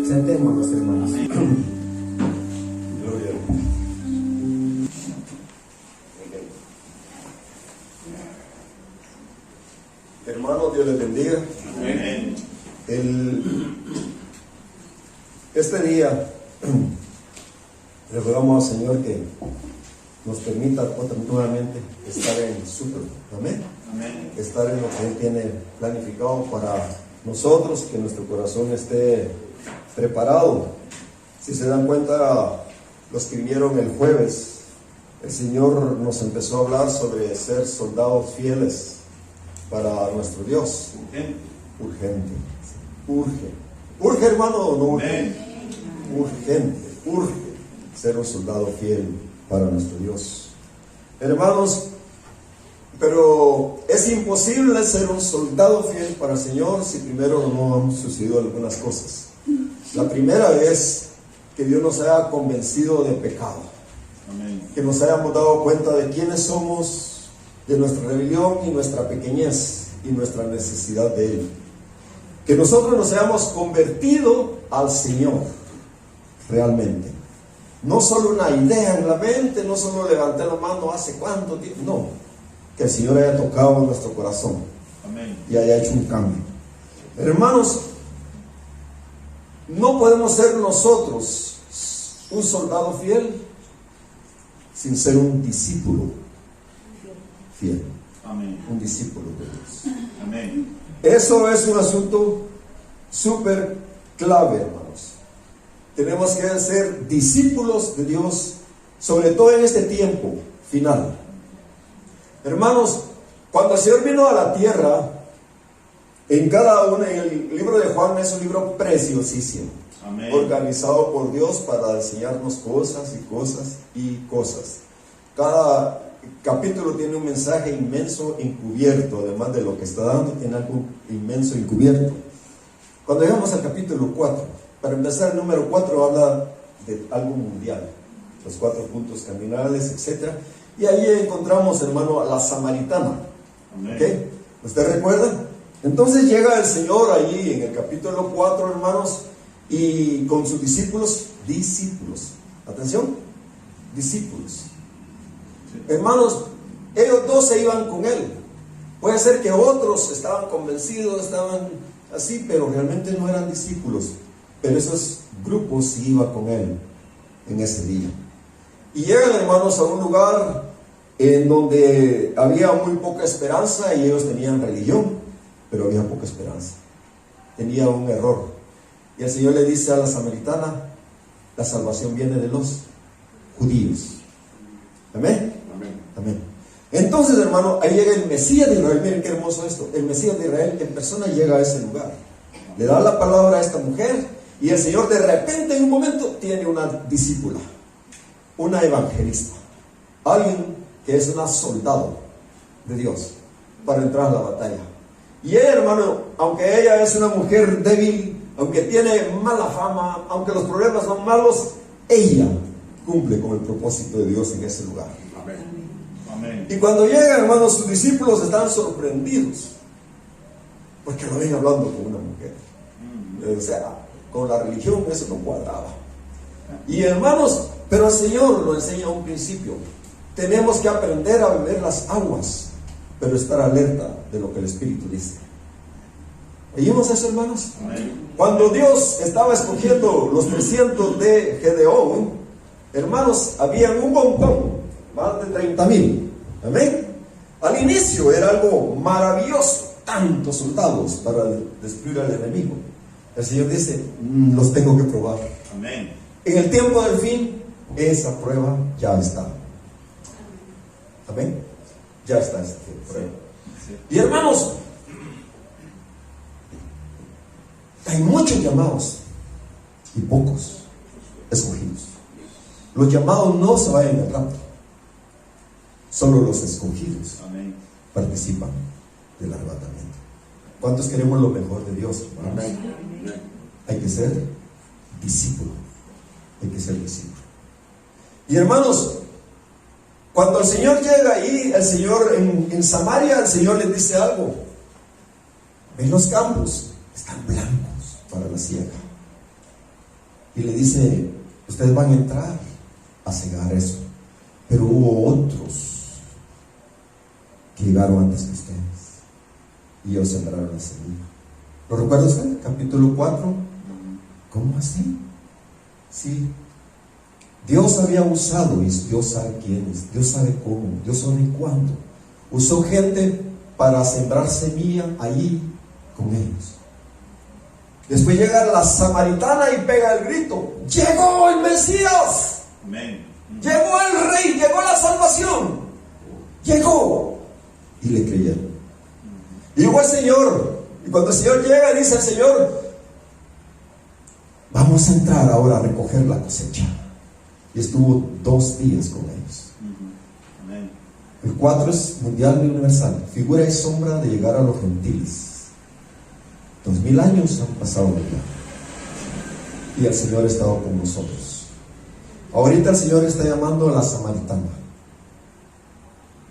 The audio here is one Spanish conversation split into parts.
Sentémonos, hermanos. Gloria a Dios. Hermanos, Dios les bendiga. Amén. Este día le rogamos al Señor que nos permita nuevamente estar en su presencia. Amén. Amén. Estar en lo que Él tiene planificado para nosotros, que nuestro corazón esté preparado. Si se dan cuenta, los que vinieron el jueves, el Señor nos empezó a hablar sobre ser soldados fieles para nuestro Dios. Urgente. Urge, hermano, o no urge. Urgente, urge ser un soldado fiel para nuestro Dios. Hermanos, pero es imposible ser un soldado fiel para el Señor si primero no han sucedido algunas cosas. La primera es que Dios nos haya convencido de pecado. Amén. Que nos hayamos dado cuenta de quiénes somos, de nuestra rebelión y nuestra pequeñez y nuestra necesidad de Él. Que nosotros nos hayamos convertido al Señor realmente. No solo una idea en la mente, no solo levanté la mano hace cuánto tiempo, no. Que el Señor haya tocado nuestro corazón. Amén. Y haya hecho un cambio. Hermanos, no podemos ser nosotros un soldado fiel sin ser un discípulo fiel. Amén. Un discípulo de Dios. Amén. Eso es un asunto súper clave, hermanos. Tenemos que ser discípulos de Dios, sobre todo en este tiempo final. Hermanos, cuando el Señor vino a la tierra, en el libro de Juan es un libro preciosísimo. Amén. Organizado por Dios para enseñarnos cosas y cosas y cosas. Cada capítulo tiene un mensaje inmenso encubierto, además de lo que está dando, tiene algo inmenso encubierto. Cuando llegamos al capítulo 4, para empezar, el número 4 habla de algo mundial, los 4 puntos cardinales, etc. Y ahí encontramos, hermano, a la samaritana. Amén. ¿Okay? ¿Usted recuerda? Entonces llega el Señor allí en el capítulo 4, hermanos, y con sus discípulos, atención, discípulos. Hermanos, ellos dos se iban con Él. Puede ser que otros estaban convencidos, estaban así, pero realmente no eran discípulos. Pero esos grupos sí iban con Él en ese día. Y llegan, hermanos, a un lugar en donde había muy poca esperanza y ellos tenían religión, pero había poca esperanza. Tenía un error. Y el Señor le dice a la samaritana, la salvación viene de los judíos. Amén. Amén. Amén. Entonces, hermano, ahí llega el Mesías de Israel. Miren qué hermoso esto. El Mesías de Israel en persona llega a ese lugar. Le da la palabra a esta mujer y el Señor de repente en un momento tiene una discípula, una evangelista, alguien que es una soldado de Dios para entrar a la batalla. Y ella, hermano, aunque ella es una mujer débil, aunque tiene mala fama, aunque los problemas son malos, ella cumple con el propósito de Dios en ese lugar. Amén. Amén. Y cuando llegan, hermanos, sus discípulos están sorprendidos porque lo ven hablando con una mujer. O sea, con la religión eso no cuadraba. Y hermanos, pero el Señor lo enseña a un principio. Tenemos que aprender a beber las aguas, pero estar alerta de lo que el Espíritu dice. ¿Oímos eso, hermanos? Amén. Cuando Dios estaba escogiendo los 300 de Gedeón, hermanos, habían un montón, más de 30,000. Amén. Al inicio era algo maravilloso, tantos soldados para destruir al enemigo. El Señor dice, los tengo que probar. Amén. En el tiempo del fin, esa prueba ya está. Amén. Ya está esa prueba. Sí. Y hermanos, hay muchos llamados y pocos escogidos. Los llamados no se vayan al rapto. Solo los escogidos Amén. participan del arrebatamiento. ¿Cuántos queremos lo mejor de Dios, hermanos? Amén. Hay que ser discípulo. Hay que ser discípulo. Y hermanos, cuando el Señor llega ahí, el Señor en Samaria, el Señor les dice algo. Ven, los campos están blancos para la siega. y le dice: ustedes van a entrar a cegar eso, pero hubo otros que llegaron antes que ustedes y ellos sembraron la semilla. ¿Lo recuerda usted? Capítulo 4. ¿Cómo así? Sí, Dios había usado, y Dios sabe quiénes, Dios sabe cómo, Dios sabe cuándo. Usó gente para sembrar semilla allí con ellos. Después llega la samaritana y pega el grito: llegó el Mesías, Amén. llegó el Rey, llegó la salvación, llegó. Y le creyeron. Y llegó el Señor, y cuando el Señor llega, dice el Señor: vamos a entrar ahora a recoger la cosecha. Y estuvo 2 días con ellos. Amén. El 4 es mundial y universal, figura y sombra de llegar a los gentiles. 2000 años han pasado ya, y el Señor ha estado con nosotros. Ahorita el Señor está llamando a la samaritana.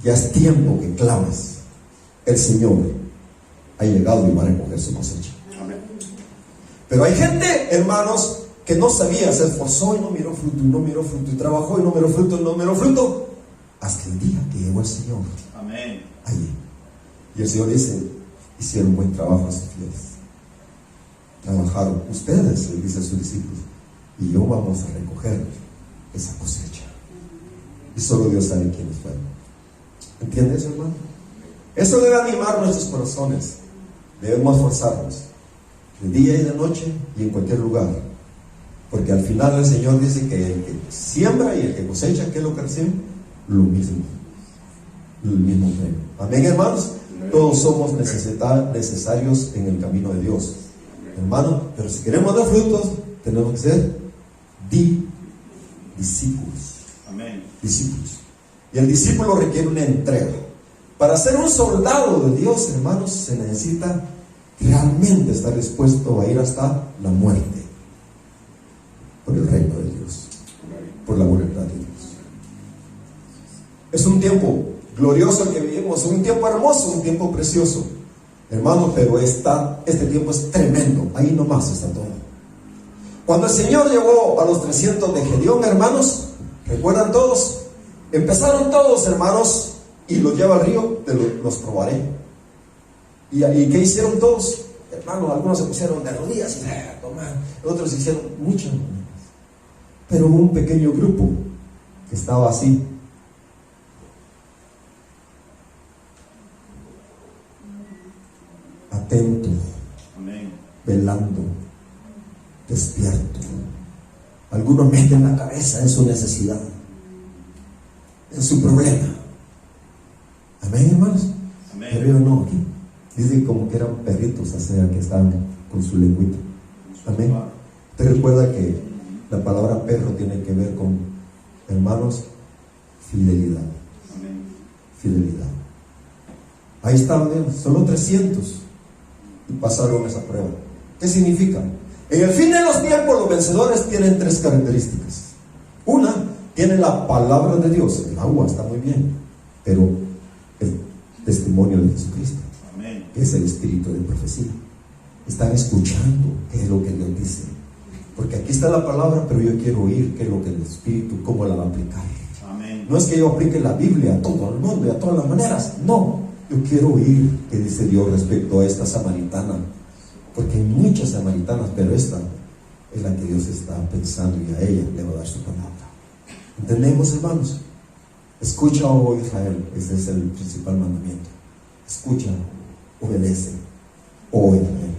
Ya es tiempo que clames. El Señor ha llegado y va a recoger su cosecha. Amén. Pero hay gente, hermanos, que no sabía, se esforzó y no miró fruto, y no miró fruto, y trabajó y no miró fruto, y no miró fruto, hasta el día que llegó el Señor. Amén. Allí. Y el Señor dice: hicieron buen trabajo sus fieles. Trabajaron ustedes, le dice a sus discípulos, y yo vamos a recoger esa cosecha. Y solo Dios sabe quiénes fueron. ¿Entiendes, hermano? Eso debe animar nuestros corazones. Debemos esforzarnos de día y de noche y en cualquier lugar, porque al final el Señor dice que el que siembra y el que cosecha, ¿qué es lo que recibe? Lo mismo, el mismo premio. Amén, hermanos. Todos somos necesarios en el camino de Dios, hermano. Pero si queremos dar frutos, tenemos que ser discípulos. Amén. Discípulos. Y el discípulo requiere una entrega. Para ser un soldado de Dios, hermanos, se necesita realmente estar dispuesto a ir hasta la muerte por el reino de Dios, por la voluntad de Dios. Es un tiempo glorioso el que vivimos, un tiempo hermoso, un tiempo precioso, hermanos, pero este tiempo es tremendo. Ahí nomás está todo. Cuando el Señor llevó a los 300 de Gedeón, hermanos, ¿recuerdan todos? Empezaron todos, hermanos, y los lleva al río, los probaré. ¿Y qué hicieron todos? Hermanos, algunos se pusieron de rodillas y tomar, otros hicieron muchas maneras. Pero hubo un pequeño grupo que estaba así. Atento, Amén. velando, despierto. Algunos meten la cabeza en su necesidad, en su problema. Amén, hermanos. Amén. Pero yo no, aquí dice como que eran perritos, o sea, que estaban con su lengüita. Amén. Usted recuerda que la palabra perro tiene que ver con, hermanos, fidelidad. Amén. Fidelidad. Ahí estaban ellos, solo 300, y pasaron esa prueba. ¿Qué significa? En el fin de los tiempos, los vencedores tienen 3 características. Una, tienen la palabra de Dios. El agua está muy bien, pero el testimonio de Jesucristo, Amén. que es el espíritu de profecía. Están escuchando qué es lo que Dios dice, porque aquí está la palabra, pero yo quiero oír qué es lo que el espíritu, cómo la va a aplicar. Amén. No es que yo aplique la Biblia a todo el mundo y a todas las maneras, no. Yo quiero oír qué dice Dios respecto a esta samaritana, porque hay muchas samaritanas, pero esta es la que Dios está pensando, y a ella le va a dar su palabra. ¿Entendemos, hermanos? Escucha, oh Israel. Ese es el principal mandamiento. Escucha, obedece, oh Israel.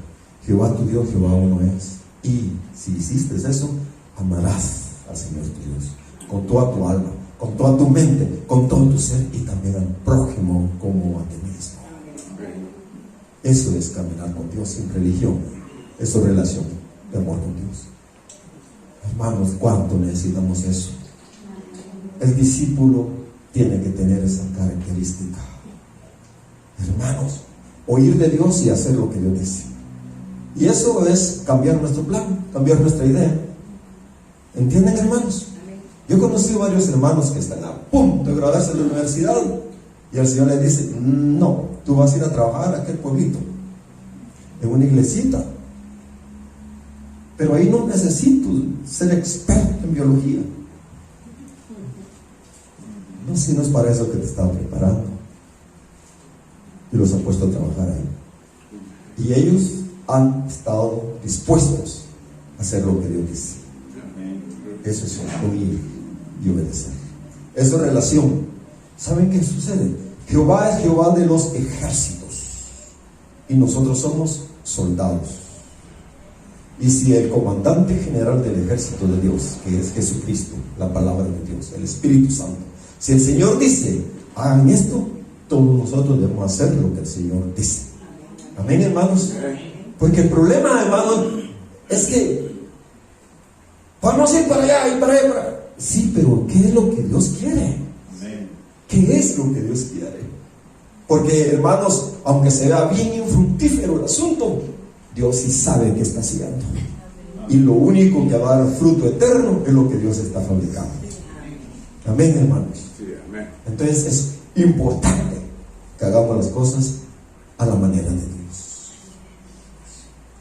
Jehová tu Dios, Jehová uno es. Y si hiciste eso, amarás al Señor tu Dios con toda tu alma, con toda tu mente, con todo tu ser, y también al prójimo como a ti mismo. Eso es caminar con Dios sin religión. Eso es relación de amor con Dios. Hermanos, ¿cuánto necesitamos eso? El discípulo tiene que tener esa característica. Hermanos, oír de Dios y hacer lo que Dios dice. Y eso es cambiar nuestro plan, cambiar nuestra idea. ¿Entienden, hermanos? Yo he conocido varios hermanos que están a punto de graduarse de la universidad, y el Señor les dice: no, tú vas a ir a trabajar a aquel pueblito, en una iglesita, Pero ahí no necesito ser experto en biología. No, si no es para eso que te estaba preparando. Y los ha puesto a trabajar ahí. Y ellos han estado dispuestos a hacer lo que Dios dice. Eso es oír y obedecer. Eso es relación. ¿Saben qué sucede? Jehová es Jehová de los ejércitos y nosotros somos soldados. Y si el comandante general del ejército de Dios, que es Jesucristo, la palabra de Dios, el Espíritu Santo, si el Señor dice, hagan esto, todos nosotros debemos hacer lo que el Señor dice. Amén, hermanos. Porque el problema, hermanos, es que vamos a ir para allá y para allá, para allá. Sí, pero ¿qué es lo que Dios quiere? ¿Qué es lo que Dios quiere? Porque, hermanos, aunque se vea bien infructífero el asunto, Dios sí sabe qué está haciendo. Y lo único que va a dar fruto eterno es lo que Dios está fabricando. Amén, hermanos. Entonces es importante que hagamos las cosas a la manera de Dios.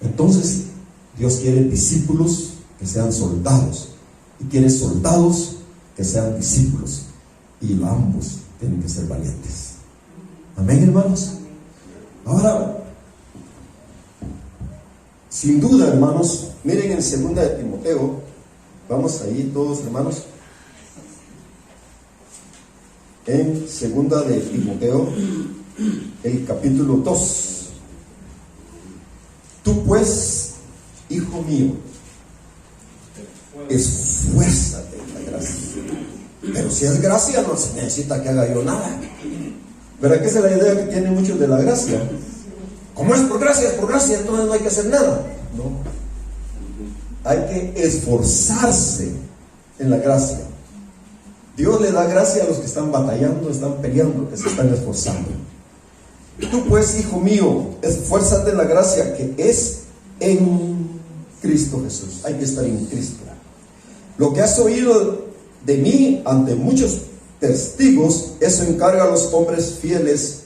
Entonces, Dios quiere discípulos que sean soldados. Y quiere soldados que sean discípulos. Y ambos tienen que ser valientes. Amén, hermanos. Ahora, sin duda, hermanos, miren en 2 de Timoteo. Vamos ahí todos, hermanos. En 2 de Timoteo, el capítulo 2. Tú pues, hijo mío, esfuérzate en la gracia. Pero si es gracia, no se necesita que haga yo nada. ¿Verdad que esa es la idea que tienen muchos de la gracia? Como es por gracia, entonces no hay que hacer nada. No. Hay que esforzarse en la gracia. Dios le da gracia a los que están batallando, están peleando, que se están esforzando. Tú pues, hijo mío, esfuérzate en la gracia que es en Cristo Jesús. Hay que estar en Cristo. Lo que has oído de mí ante muchos testigos, eso encarga a los hombres fieles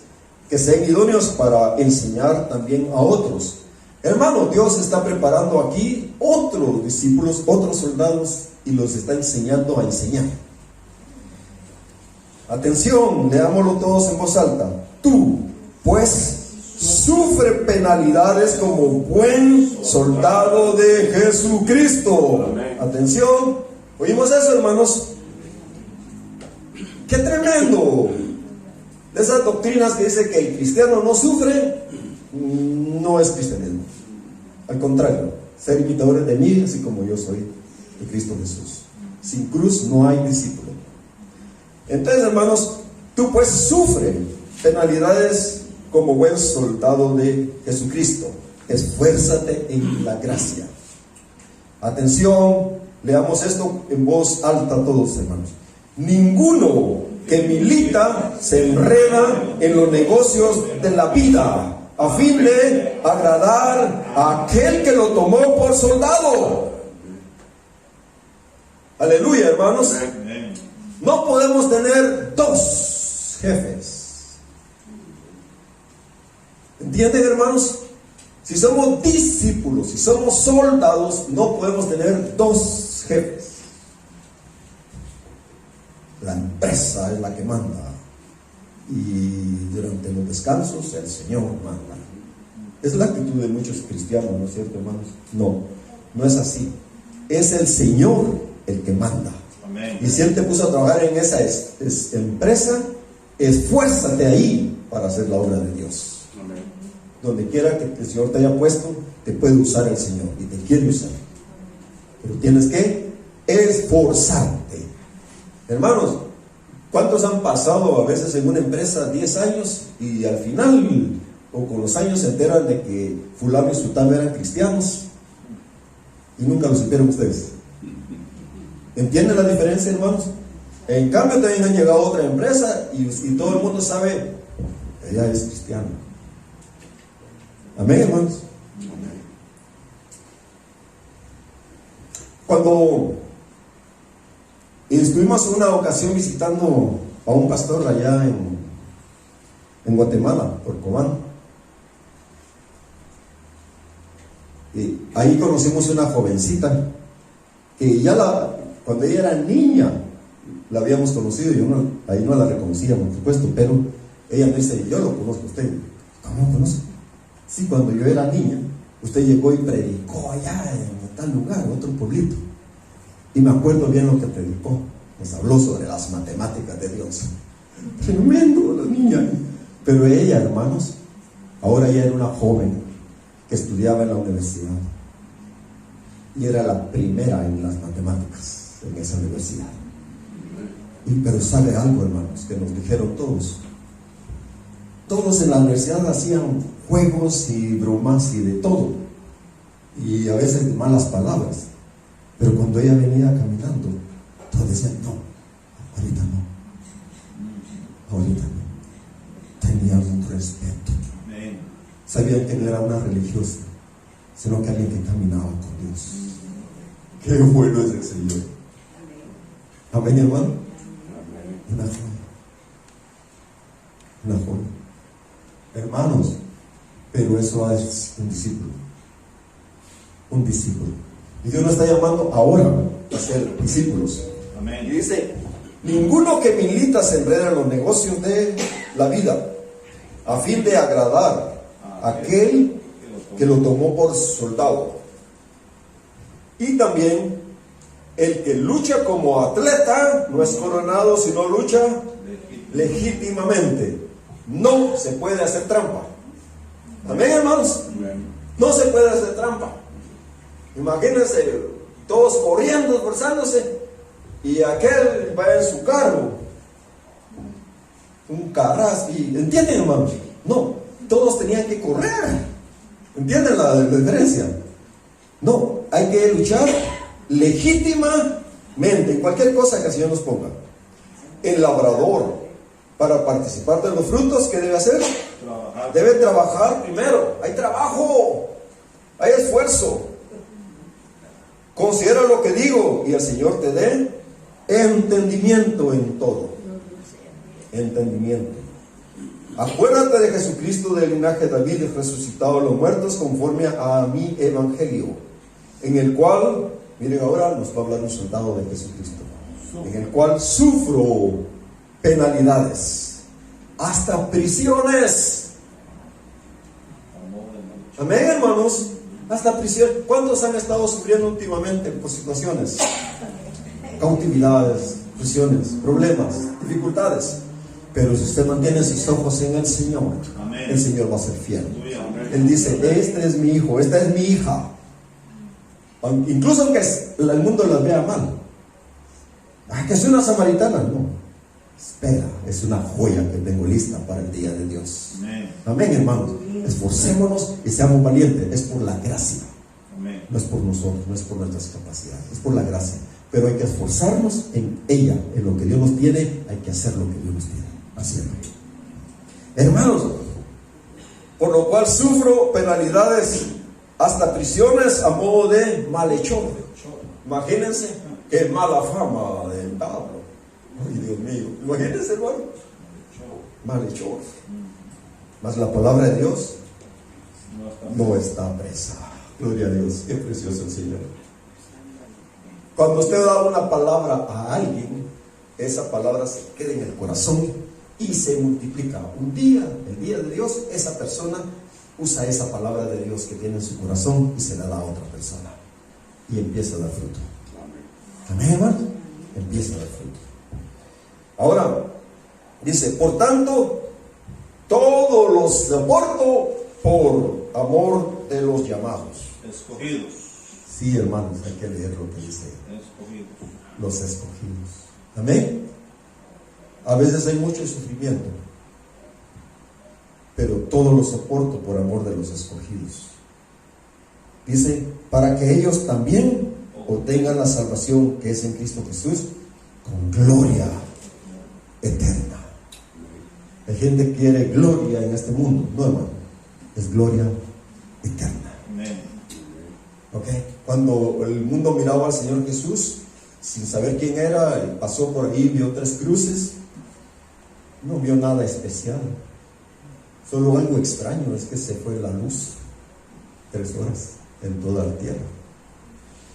que sean idóneos para enseñar también a otros. Hermano, Dios está preparando aquí otros discípulos, otros soldados, y los está enseñando a enseñar. Atención, leámoslo todos en voz alta. Tú, pues, sufre penalidades como buen soldado de Jesucristo. Amén. Atención, ¿oímos eso, hermanos? ¡Qué tremendo! De esas doctrinas que dice que el cristiano no sufre, no es cristianismo. Al contrario, ser imitadores de mí, así como yo soy de Cristo Jesús. Sin cruz no hay discípulo. Entonces, hermanos, tú pues sufre penalidades como buen soldado de Jesucristo. Esfuérzate en la gracia. Atención, leamos esto en voz alta todos, hermanos. Ninguno que milita se enreda en los negocios de la vida a fin de agradar a aquel que lo tomó por soldado. Aleluya, hermanos. No podemos tener dos jefes. ¿Entienden, hermanos? Si somos discípulos, si somos soldados, no podemos tener dos jefes. La empresa es la que manda. Y durante los descansos el Señor manda. Es la actitud de muchos cristianos, ¿no es cierto, hermanos? No, no es así. Es el Señor el que manda. Amén. Y si Él te puso a trabajar en esa empresa, esfuérzate ahí para hacer la obra de Dios. Amén. Donde quiera que el Señor te haya puesto, te puede usar el Señor y te quiere usar. Pero tienes que esforzarte. Hermanos, ¿cuántos han pasado a veces en una empresa 10 años y al final o con los años se enteran de que fulano y sutano eran cristianos y nunca lo supieron ustedes? ¿Entienden la diferencia, hermanos? En cambio también han llegado a otra empresa y todo el mundo sabe, ella es cristiana. Amén, hermanos. Cuando estuvimos en una ocasión visitando a un pastor allá en Guatemala, por Cobán, y Ahí conocimos una jovencita que cuando ella era niña la habíamos conocido. Ahí no la reconocía, por supuesto, pero ella me dice: yo lo conozco a usted. ¿Cómo lo conozco? Sí, cuando yo era niña, usted llegó y predicó allá en tal lugar, otro pueblito. Y me acuerdo bien lo que predicó. Nos habló sobre las matemáticas de Dios. Tremendo la niña. Pero ella, hermanos, ahora ya era una joven que estudiaba en la universidad. Y era la primera en las matemáticas en esa universidad. Pero sabe algo, hermanos, que nos dijeron todos. Todos en la universidad hacían juegos y bromas y de todo. Y a veces malas palabras. Pero cuando ella venía caminando, todos decían: no, ahorita no. Ahorita no. Tenían un respeto. Sabían que no era una religiosa, sino que alguien que caminaba con Dios. Qué bueno es el Señor. Amén, hermano. Una joya. Una joya. Hermanos, pero eso es un discípulo. Un discípulo. Y Dios nos está llamando ahora a ser discípulos. Amén. Y dice: ninguno que milita se enreda en los negocios de la vida, a fin de agradar a aquel que lo tomó por soldado. Y también el que lucha como atleta no es coronado, sino lucha legítimamente. No se puede hacer trampa. Amén, hermanos. No se puede hacer trampa. Imagínense todos corriendo, esforzándose, y aquel va en su carro, un carraz. Y ¿entienden, hermanos? No, todos tenían que correr. ¿Entienden la diferencia? No, hay que luchar legítimamente en cualquier cosa que el Señor nos ponga. El labrador, para participar de los frutos, ¿qué debe hacer? Debe trabajar primero. Hay trabajo, hay esfuerzo. Considera lo que digo y el Señor te dé entendimiento en todo. Entendimiento. Acuérdate de Jesucristo del linaje de David, resucitado de los muertos, conforme a mi evangelio, en el cual, miren, ahora nos va a hablar un soldado de Jesucristo, en el cual sufro penalidades, hasta prisiones. Amén, hermanos. Hasta prisión. ¿Cuántos han estado sufriendo últimamente por situaciones? Cautividades, prisiones, problemas, dificultades. Pero si usted mantiene sus ojos en el Señor, amén, el Señor va a ser fiel. Él dice: este es mi hijo, esta es mi hija. Incluso aunque el mundo las vea mal. Que es una samaritana. No, espera, es una joya que tengo lista para el día de Dios. Amén, amén, hermanos. Esforcémonos y seamos valientes. Es por la gracia. Amén. No es por nosotros, no es por nuestras capacidades, es por la gracia. Pero hay que esforzarnos en ella, en lo que Dios nos tiene. Hay que hacer lo que Dios nos tiene. Así es. Hermanos, por lo cual sufro penalidades, hasta prisiones, a modo de malhechor. Imagínense qué mala fama del Pablo. Ay, Dios mío, imagínense, hermano. Malhechor. Mas la palabra de Dios no está presa. Gloria a Dios, qué precioso el Señor. Cuando usted da una palabra a alguien, esa palabra se queda en el corazón y se multiplica. Un día, el día de Dios, esa persona usa esa palabra de Dios que tiene en su corazón y se la da a otra persona. Y empieza a dar fruto. Amén, hermano. Empieza a dar fruto. Ahora, dice: por tanto, todo lo soporto por amor de los llamados. Escogidos. Sí, hermanos, hay que leer lo que dice. Escogidos. Los escogidos. Amén. A veces hay mucho sufrimiento, pero todo lo soporto por amor de los escogidos. Dice: para que ellos también obtengan la salvación que es en Cristo Jesús, con gloria eterna. La gente quiere gloria en este mundo. No, hermano, es gloria eterna. Amén. ¿Ok? Cuando el mundo miraba al Señor Jesús sin saber quién era, pasó por ahí, vio 3 cruces, no vio nada especial, solo algo extraño, es que se fue la luz 3 horas. en toda la tierra.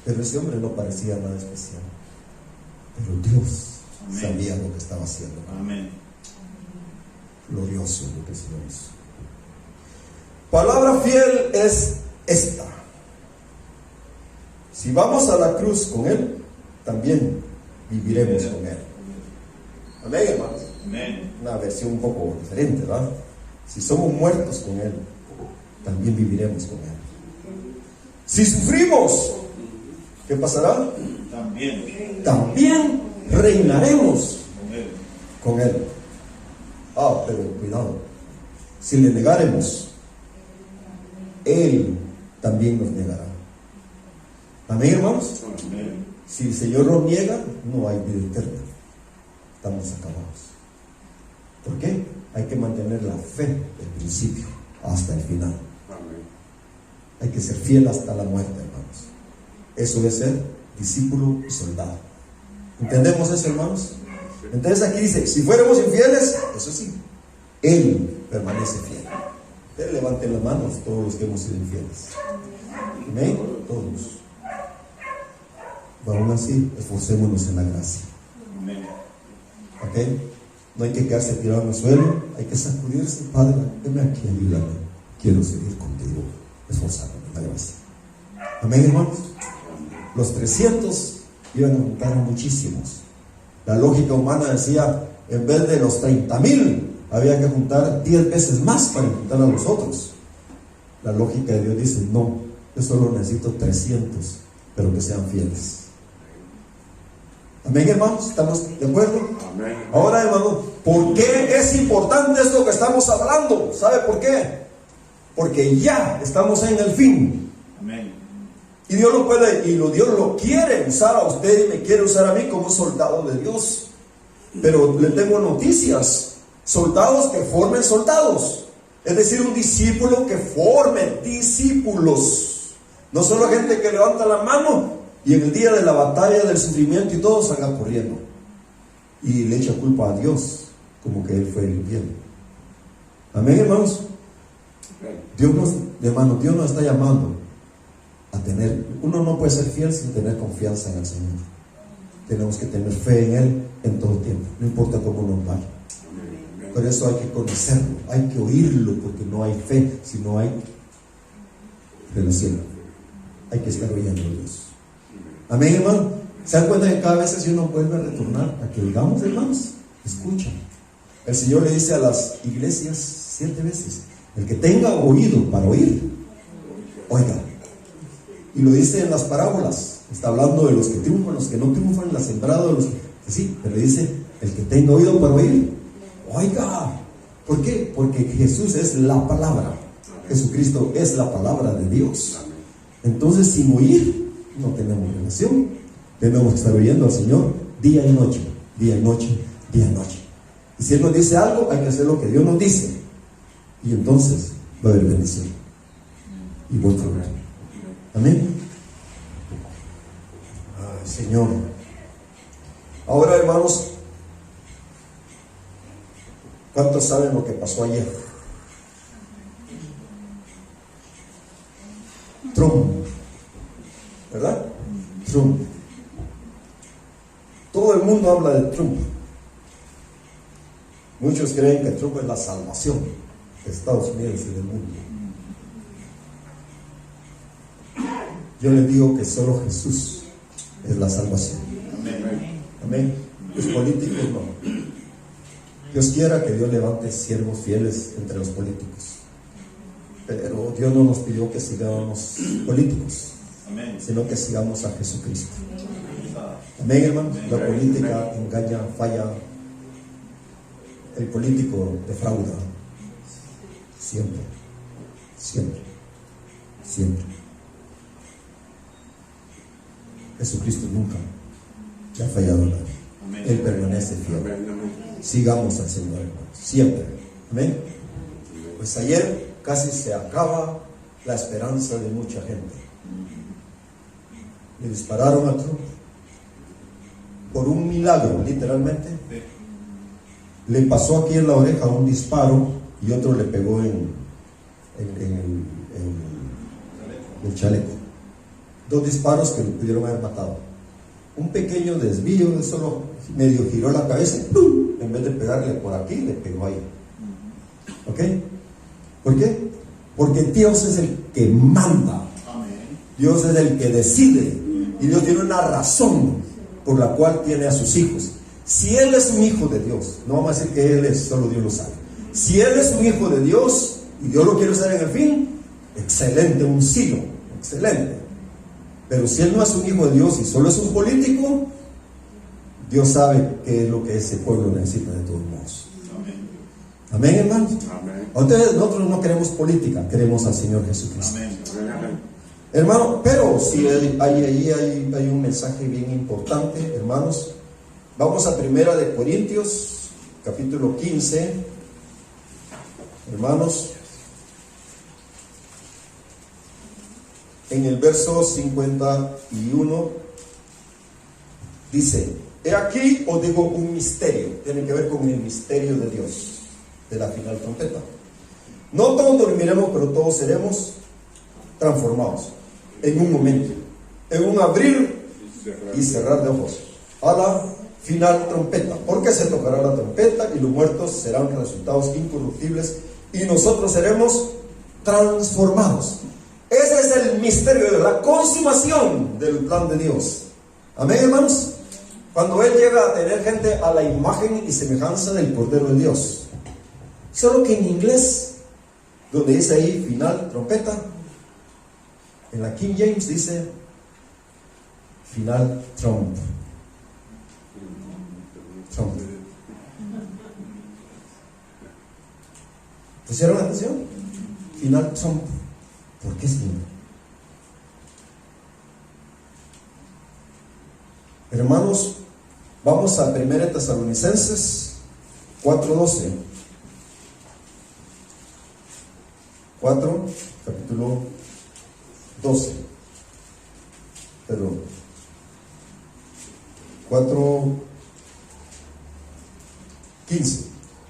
Pero ese hombre no parecía nada especial. Pero Dios Amén. sabía lo que estaba haciendo. Amén. Glorioso lo que el Señor hizo. Palabra fiel es esta: si vamos a la cruz con Él, también viviremos con Él. Amén, hermanos. Amén. Una versión un poco diferente, ¿verdad? Si somos muertos con Él, también viviremos con Él. Si sufrimos, ¿qué pasará? También. También reinaremos Con Él. con Él. Pero cuidado, si le negaremos, Él también nos negará. Amén, hermanos. Amén. Si el Señor nos niega, no hay vida eterna. Estamos acabados. ¿Por qué? Hay que mantener la fe del principio hasta el final. Hay que ser fiel hasta la muerte, hermanos. Eso es ser discípulo y soldado. ¿Entendemos eso, hermanos? Entonces aquí dice, si fuéramos infieles, eso sí, Él permanece fiel. Ustedes levanten las manos, todos los que hemos sido infieles. Amén. Todos. Pero aún así, esforcémonos en la gracia. Amén. ¿Ok? No hay que quedarse tirado en el suelo, hay que sacudirse. Padre, venme aquí, ayúdame. Quiero seguir contigo, esforzándome en la gracia. Amén, hermanos. Los 300 iban a juntar a muchísimos. La lógica humana decía, en vez de los 30,000, había que juntar 10 veces más para juntar a los otros. La lógica de Dios dice, no, yo solo necesito 300, pero que sean fieles. Amén, hermanos, ¿estamos de acuerdo? Amén. Ahora, hermano, ¿por qué es importante esto que estamos hablando? ¿Sabe por qué? Porque ya estamos en el fin. Amén. Y Dios lo puede, Dios lo quiere usar a usted y me quiere usar a mí como soldado de Dios. Pero le tengo noticias: soldados que formen soldados. Es decir, un discípulo que forme discípulos. No solo gente que levanta la mano y en el día de la batalla, del sufrimiento y todo, salga corriendo y le echa culpa a Dios, como que Él fue el infierno. Amén, hermanos. Dios nos está llamando a tener, uno no puede ser fiel sin tener confianza en el Señor. Tenemos que tener fe en Él en todo tiempo, no importa cómo nos vaya. Por eso hay que conocerlo, hay que oírlo, porque no hay fe si no hay relación. Hay que estar oyendo a Dios. Amén, hermano. ¿Se dan cuenta que cada vez que uno vuelve a retornar a que oigamos, hermanos? Escucha. El Señor le dice a las iglesias 7 veces: el que tenga oído para oír, oiga. Y lo dice en las parábolas. Está hablando de los que triunfan, los que no triunfan, la sembrada de los que sí, pero dice: el que tenga oído para oír, oiga. ¿Por qué? Porque Jesús es la palabra. Jesucristo es la palabra de Dios. Entonces, sin oír, no tenemos relación. Tenemos que estar oyendo al Señor día y noche, día y noche, día y noche. Y si Él nos dice algo, hay que hacer lo que Dios nos dice. Y entonces va a haber bendición y buen fruto. Amén. Ay, Señor. Ahora, hermanos, ¿cuántos saben lo que pasó ayer? Trump, ¿verdad? Trump. Todo el mundo habla de Trump. Muchos creen que Trump es la salvación de Estados Unidos y del mundo. Yo les digo que solo Jesús es la salvación. Amén. Amén. Los políticos no. Dios quiera que Dios levante siervos fieles entre los políticos. Pero Dios no nos pidió que sigamos políticos, Amén. sino que sigamos a Jesucristo. Amén, hermanos. La política engaña, falla. El político defrauda. Siempre. Siempre. Siempre. Jesucristo nunca le ha fallado a nadie. Amén. Él permanece fiel. Sigamos al Señor, hermanos. Siempre. Amén. Pues ayer casi se acaba la esperanza de mucha gente. Le dispararon a Trump por un milagro, literalmente. Le pasó aquí en la oreja un disparo y otro le pegó en el chaleco. 2 disparos que lo pudieron haber matado. Un pequeño desvío, él solo medio giró la cabeza, ¡pum! En vez de pegarle por aquí, le pegó ahí. ¿Ok? ¿Por qué? Porque Dios es el que manda. Dios es el que decide. Y Dios tiene una razón por la cual tiene a sus hijos. Si Él es un hijo de Dios, no vamos a decir que Él es, solo Dios lo sabe. Si Él es un hijo de Dios y Dios lo quiere usar en el fin, excelente, un silo, excelente. Pero si Él no es un hijo de Dios y solo es un político, Dios sabe qué es lo que ese pueblo necesita de todos modos. Amén, hermanos. Entonces nosotros no queremos política, queremos al Señor Jesucristo. Hermano, pero si hay un mensaje bien importante, hermanos. Vamos a 1 de Corintios, capítulo 15, hermanos, en el verso 51, dice: he aquí os digo un misterio, tiene que ver con el misterio de Dios, de la final trompeta. No todos dormiremos, pero todos seremos transformados en un momento, en un abrir y cerrar de ojos, a la final trompeta, porque se tocará la trompeta y los muertos serán resucitados incorruptibles y nosotros seremos transformados. Ese es el misterio de la consumación del plan de Dios. Amén, hermanos. Cuando Él llega a tener gente a la imagen y semejanza del Cordero de Dios. Solo que en inglés, donde dice ahí final trompeta, en la King James dice final trump. ¿Pusieron atención? Final trump. ¿Por qué, Señor? Hermanos, vamos a 1 Tesalonicenses 4:12. 4, capítulo 12. Perdón. 4:15.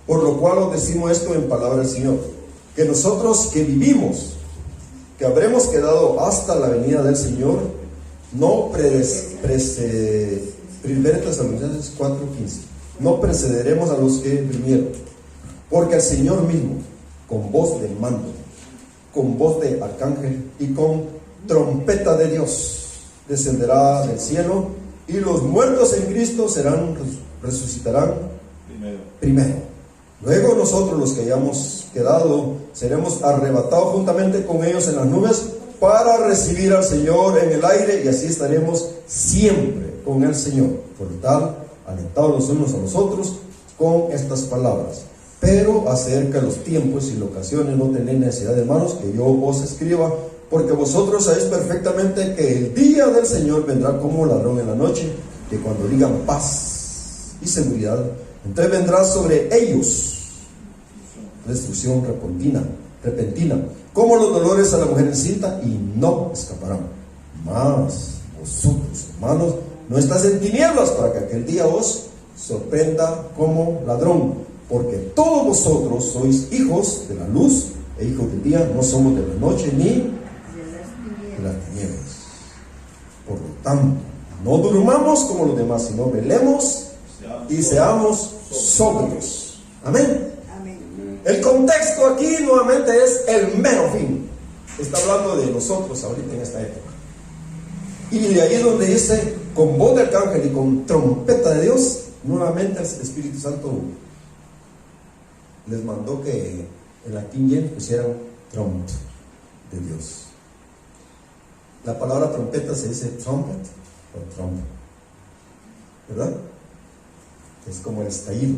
Por lo cual os decimos esto en palabra del Señor, que nosotros que vivimos, que habremos quedado hasta la venida del Señor, no no precederemos a los que vinieron, porque el Señor mismo, con voz de mando, con voz de arcángel y con trompeta de Dios, descenderá del cielo, y los muertos en Cristo resucitarán primero. Luego nosotros, los que hayamos quedado, seremos arrebatados juntamente con ellos en las nubes para recibir al Señor en el aire, y así estaremos siempre con el Señor. Por tal, alentados los unos a los otros con estas palabras. Pero acerca de los tiempos y locaciones no tenéis necesidad, hermanos, que yo os escriba, porque vosotros sabéis perfectamente que el día del Señor vendrá como ladrón en la noche, que cuando digan paz y seguridad, entonces vendrá sobre ellos destrucción repentina, como los dolores a la mujer encinta, y no escaparán. Mas vosotros, hermanos, no estáis en tinieblas, para que aquel día os sorprenda como ladrón, porque todos vosotros sois hijos de la luz e hijos del día, no somos de la noche ni de las tinieblas. Por lo tanto, no durmamos como los demás, sino velemos y seamos sobrios. Amén. El contexto aquí nuevamente es el mero fin. Está hablando de nosotros ahorita en esta época. Y de ahí donde dice con voz de arcángel y con trompeta de Dios, nuevamente el Espíritu Santo les mandó que en la King James pusieran tromp de Dios. La palabra trompeta se dice trumpet o tromp, ¿verdad? Es como el estallido.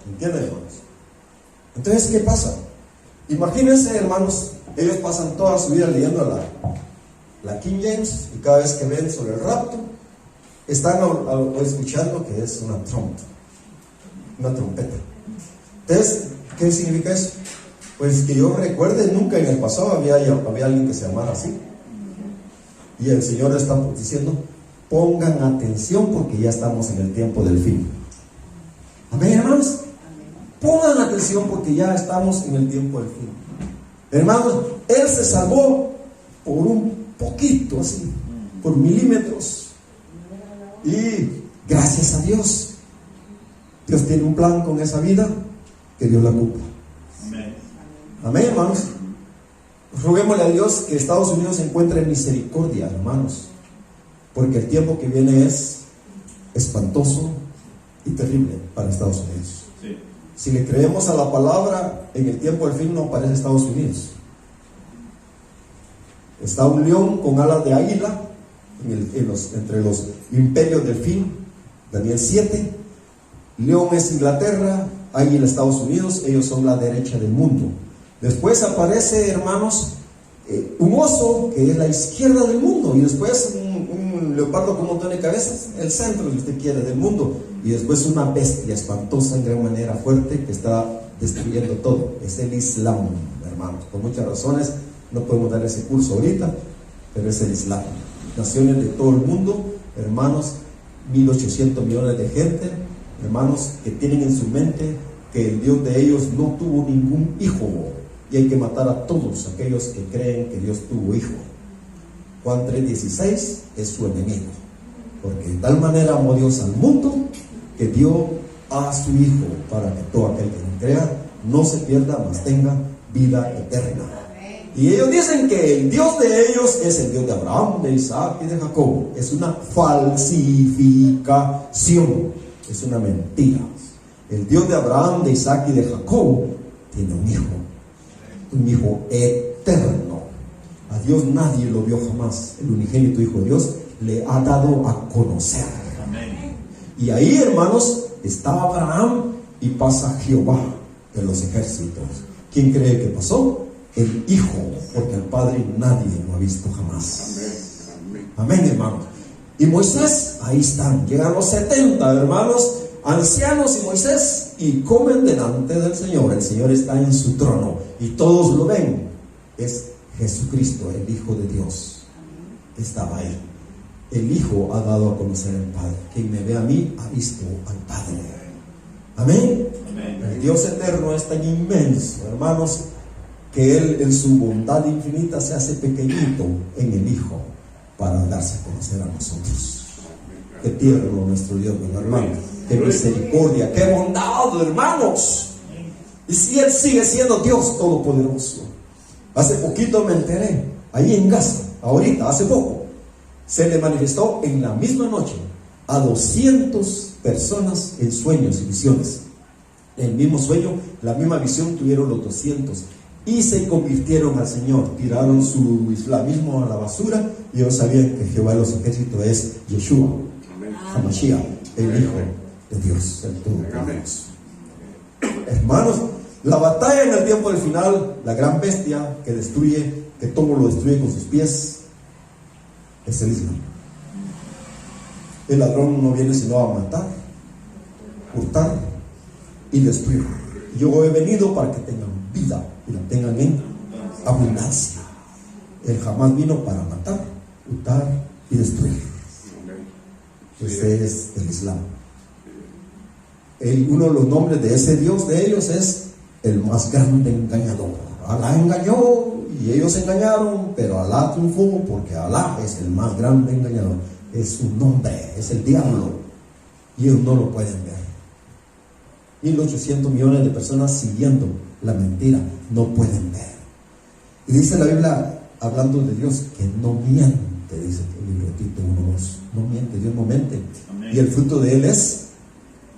¿Entienden, hermanos? Entonces, ¿qué pasa? Imagínense, hermanos, ellos pasan toda su vida leyendo la King James, y cada vez que ven sobre el rapto, están escuchando que es una trompeta. Entonces, ¿qué significa eso? Pues que yo recuerde, nunca en el pasado había alguien que se llamara así. Y el Señor está diciendo: pongan atención, porque ya estamos en el tiempo del fin. Amén, hermanos. Pongan atención, porque ya estamos en el tiempo del fin. Hermanos, Él se salvó por un poquito así. por milímetros. Y gracias a Dios, Dios tiene un plan con esa vida, que Dios la cumpla. Amén. Amén, hermanos. Roguémosle a Dios que Estados Unidos encuentre misericordia, hermanos, porque el tiempo que viene es espantoso y terrible para Estados Unidos. Sí. Si le creemos a la palabra, en el tiempo del fin no aparece Estados Unidos. Está un león con alas de águila entre los imperios del fin, Daniel 7. León es Inglaterra, águila Estados Unidos, ellos son la derecha del mundo. Después aparece, hermanos, un oso, que es la izquierda del mundo, y después un leopardo con un montón de cabezas, el centro, si usted quiere, del mundo, y después una bestia espantosa en gran manera fuerte que está destruyendo todo. Es el Islam, hermanos. Por muchas razones no podemos dar ese curso ahorita, pero es el Islam. Naciones de todo el mundo, hermanos, 1.800 millones de gente, hermanos, que tienen en su mente que el Dios de ellos no tuvo ningún hijo, y hay que matar a todos aquellos que creen que Dios tuvo hijo. Juan 3:16 es su enemigo, porque de tal manera amó Dios al mundo que dio a su hijo para que todo aquel que le crea no se pierda, mas tenga vida eterna. Y ellos dicen que el Dios de ellos es el Dios de Abraham, de Isaac y de Jacob. Es una falsificación, es una mentira. El Dios de Abraham, de Isaac y de Jacob tiene un hijo eterno. A Dios nadie lo vio jamás. El unigénito Hijo de Dios le ha dado a conocer. Amén. Y ahí, hermanos, está Abraham y pasa Jehová de los ejércitos. ¿Quién cree que pasó? El Hijo, porque al Padre nadie lo ha visto jamás. Amén, hermanos. Y Moisés, ahí están, llegan los 70 hermanos, ancianos y Moisés, y comen delante del Señor. El Señor está en su trono y todos lo ven. Es Jesucristo, el Hijo de Dios, estaba ahí. El Hijo ha dado a conocer al Padre. Quien me ve a mí ha visto al Padre. Amén. Amén. El Dios eterno es tan inmenso, hermanos, que Él en su bondad infinita se hace pequeñito en el Hijo para darse a conocer a nosotros. Qué tierno nuestro Dios, mi hermano. Qué misericordia, qué bondad, hermanos. Y si Él sigue siendo Dios todopoderoso. Hace poquito me enteré, ahí en Gaza, ahorita, hace poco, se le manifestó en la misma noche a 200 personas en sueños y visiones. El mismo sueño, la misma visión tuvieron los 200 y se convirtieron al Señor. Tiraron su islamismo a la basura y ellos sabían que Jehová de los ejércitos es Yeshua, Hamashiach, el Hijo de Dios, el Todopoderoso. Hermanos, la batalla en el tiempo del final, la gran bestia que destruye, que todo lo destruye con sus pies, es el Islam. El ladrón no viene sino a matar, hurtar y destruir. Yo he venido para que tengan vida y la tengan en abundancia. Él jamás vino para matar, hurtar y destruir. Ese es el Islam. Uno de los nombres de ese Dios de ellos es el más grande engañador. Alá engañó y ellos engañaron, pero Alá triunfó porque Alá es el más grande engañador. Es su nombre, es el diablo, y ellos no lo pueden ver. 1.800 millones de personas siguiendo la mentira, no pueden ver. Y dice la Biblia, hablando de Dios, que no miente, dice el libro de Tito 1:2. No miente, Dios no miente. Amén. Y el fruto de Él es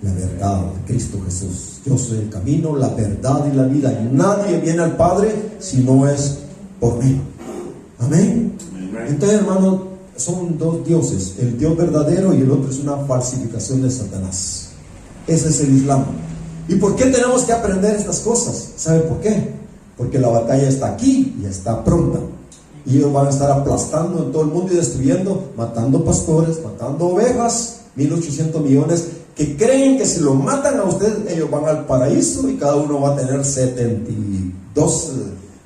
la verdad de Cristo Jesús. Yo soy el camino, la verdad y la vida, y nadie viene al Padre si no es por mí. Amén. Entonces, hermanos, son dos dioses, el Dios verdadero y el otro es una falsificación de Satanás. Ese es el Islam. ¿Y por qué tenemos que aprender estas cosas? ¿Sabe por qué? Porque la batalla está aquí y está pronta. Y ellos van a estar aplastando en todo el mundo y destruyendo, matando pastores, matando ovejas, 1.800 millones que creen que si lo matan a ustedes, ellos van al paraíso y cada uno va a tener 72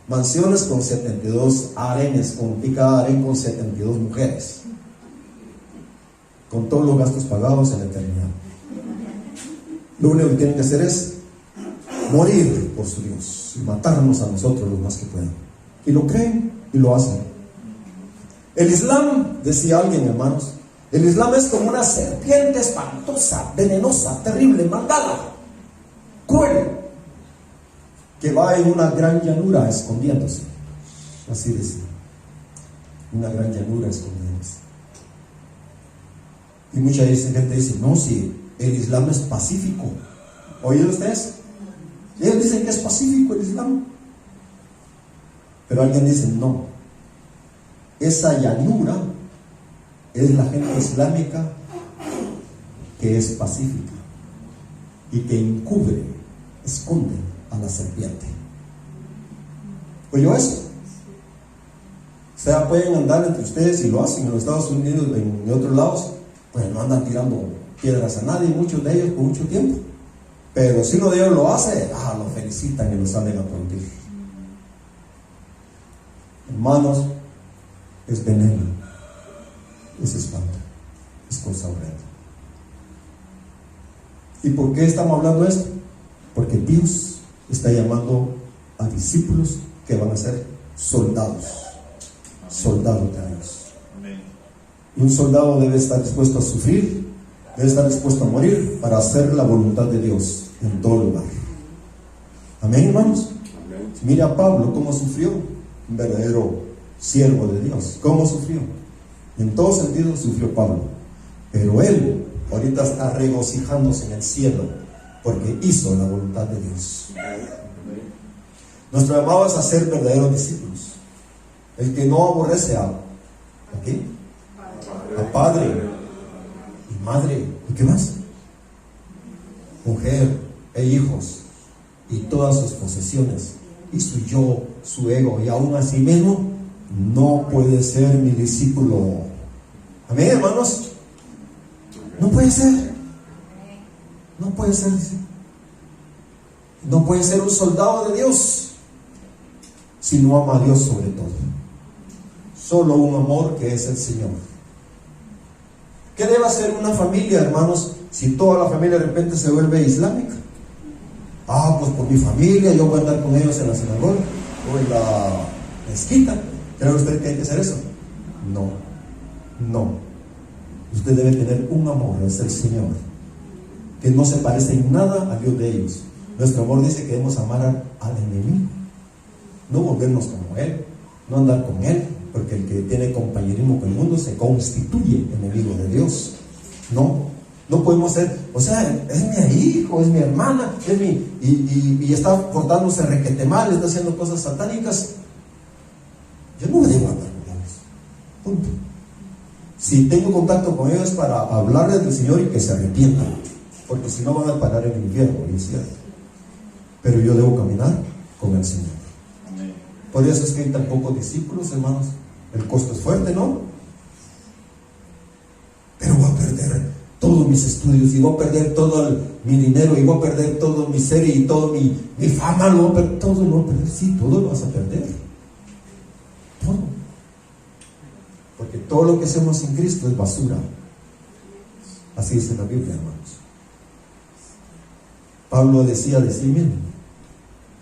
mansiones con 72 harenes, y cada harén con 72 mujeres, con todos los gastos pagados en la eternidad. Lo único que tienen que hacer es morir por su Dios y matarnos a nosotros lo más que puedan. Y lo creen y lo hacen. El Islam, decía alguien, hermanos, el Islam es como una serpiente espantosa, venenosa, terrible, malvada, cruel, que va en una gran llanura escondiéndose. Así decía, una gran llanura escondiéndose. Y mucha gente dice, no, si el Islam es pacífico. ¿Oyen ustedes? Ellos dicen que es pacífico el Islam. Pero alguien dice, no, esa llanura es la gente islámica que es pacífica y que encubre, esconde a la serpiente. ¿Oyó eso? O sea, pueden andar entre ustedes, y lo hacen en los Estados Unidos, en otros lados, pues no andan tirando piedras a nadie, muchos de ellos por mucho tiempo. Pero si uno de ellos lo hace, lo felicitan y lo salen a aplaudir. Hermanos, es veneno, es espanto, es cosa horrenda. ¿Y por qué estamos hablando de esto? Porque Dios está llamando a discípulos que van a ser soldados, soldados de Dios. Y un soldado debe estar dispuesto a sufrir, debe estar dispuesto a morir para hacer la voluntad de Dios en todo lugar. Amén, hermanos. Mira a Pablo cómo sufrió, un verdadero siervo de Dios. ¿Cómo sufrió? En todo sentido sufrió Pablo, pero él ahorita está regocijándose en el cielo porque hizo la voluntad de Dios. Nuestro llamado es a ser verdaderos discípulos. El que no aborrece a padre y madre, ¿y qué más? Mujer e hijos y todas sus posesiones, y su yo, su ego, y aún así mismo, no puede ser mi discípulo. Amén, hermanos. No puede ser. No puede ser. No puede ser un soldado de Dios si no ama a Dios sobre todo. Solo un amor que es el Señor. ¿Qué debe hacer una familia, hermanos, si toda la familia de repente se vuelve islámica? Pues por mi familia, yo voy a andar con ellos en la sinagoga o en la mezquita. ¿Cree usted que hay que hacer eso? No. Usted debe tener un amor, es el Señor, que no se parece en nada al Dios de ellos. Nuestro amor dice que debemos amar al enemigo, no volvernos como él, no andar con él, porque el que tiene compañerismo con el mundo se constituye enemigo de Dios. No podemos ser, es mi hijo, es mi hermana, es mi, y está portándose requete mal, está haciendo cosas satánicas. Yo no debo hablar con ellos. Punto. Si tengo contacto con ellos para hablarles del Señor y que se arrepientan, porque si no van a parar en el infierno, es cierto. Pero yo debo caminar con el Señor. Por eso es que hay tan pocos discípulos, hermanos. El costo es fuerte, ¿no? Pero voy a perder todos mis estudios, y voy a perder todo mi dinero, y voy a perder todo mi ser y todo mi fama, todo lo voy a perder. Sí, todo lo vas a perder. Todo. Porque todo lo que hacemos en Cristo es basura. Así dice la Biblia, hermanos. Pablo decía de sí mismo: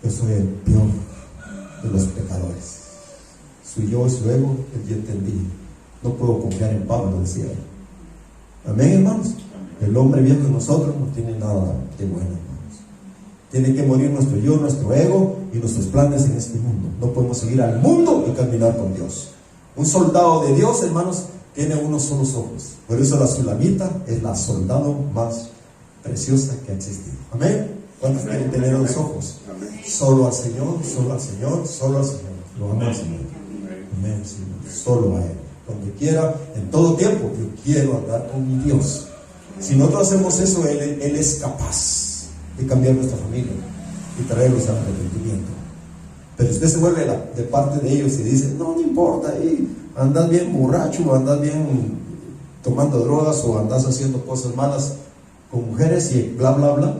yo soy el peor de los pecadores. Su yo y su ego, él ya entendí. No puedo confiar en Pablo, decía él. Amén, hermanos. El hombre viejo en nosotros no tiene nada de bueno, hermanos. Tiene que morir nuestro yo, nuestro ego y nuestros planes en este mundo. No podemos seguir al mundo y caminar con Dios. Un soldado de Dios, hermanos, tiene unos solos ojos. Por eso la sulamita es la soldado más preciosa que ha existido. Amén. ¿Cuántos quieren tener los ojos? Solo al Señor, solo al Señor, solo al Señor. Lo amo al Señor. Amén, Señor. Solo a Él. Donde quiera, en todo tiempo, yo quiero andar con mi Dios. Si nosotros hacemos eso, Él es capaz de cambiar nuestra familia y traerlos al arrepentimiento. Pero usted se vuelve de parte de ellos y dice: no importa, andas bien borracho, o andas bien tomando drogas, o andas haciendo cosas malas con mujeres y bla bla bla.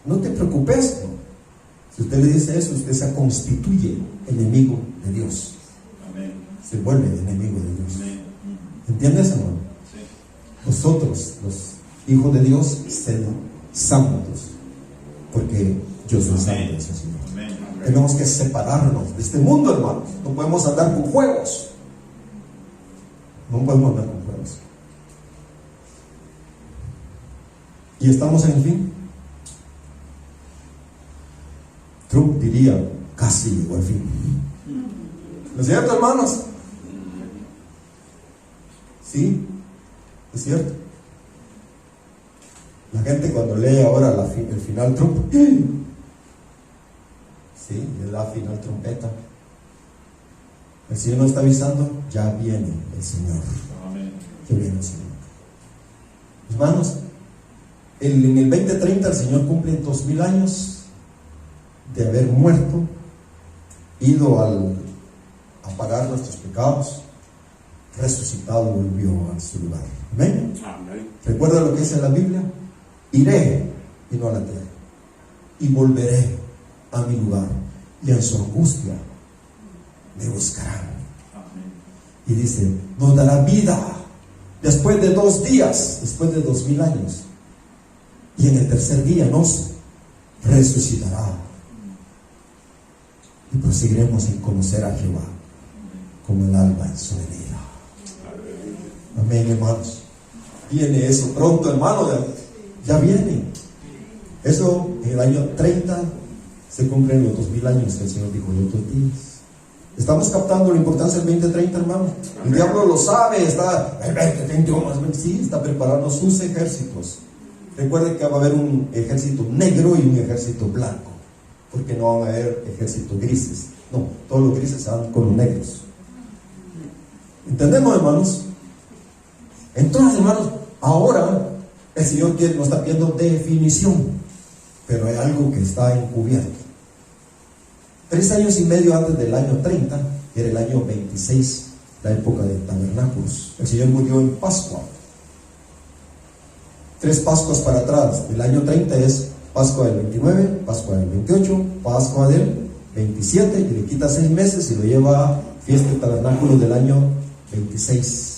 No te preocupes, ¿no? Si usted le dice eso, usted se constituye enemigo de Dios. Amén. Se vuelve enemigo de Dios. Amén. ¿Entiendes, hermano? Sí. Nosotros, los hijos de Dios, ser santos, porque yo soy santo, dice el Señor. Amén. Tenemos que separarnos de este mundo, hermanos. No podemos andar con juegos. No podemos andar con juegos. Y estamos en el fin. Trump diría, casi llegó al fin. ¿No es cierto, hermanos? Sí, es cierto. La gente cuando lee ahora el final Trump, sí, es la final trompeta. El Señor nos está avisando, ya viene el Señor. Amén. Ya viene el Señor. Hermanos, en el 2030 el Señor cumple 2000 años de haber muerto, ido a pagar nuestros pecados, resucitado, volvió a su lugar. ¿Amén? Amén. ¿Recuerda lo que dice la Biblia? Iré y no a la tierra, y volveré a mi lugar, y en su angustia me buscarán. Amén. Y dice, nos dará vida después de 2 días, después de 2000 años, y en el tercer día nos resucitará, y proseguiremos en conocer a Jehová como el alma en su venida. Amén, hermanos. Viene eso pronto, hermano, ya viene. Eso en el año 30 se cumplen los 2000 años que el Señor dijo, los 2 días. ¿Estamos captando la importancia del 2030, hermano? El diablo lo sabe, está, sí, está preparando sus ejércitos. Recuerden que va a haber un ejército negro y un ejército blanco, porque no van a haber ejércitos grises. No, todos los grises se van con los negros. ¿Entendemos, hermanos? Entonces, hermanos, ahora el Señor nos está pidiendo definición, pero hay algo que está encubierto. 3 años y medio antes del año 30, era el año 26, la época de tabernáculos. El Señor murió en Pascua. 3 Pascuas para atrás. El año 30 es Pascua del 29, Pascua del 28, Pascua del 27, y le quita 6 meses y lo lleva a fiesta de tabernáculos del año 26.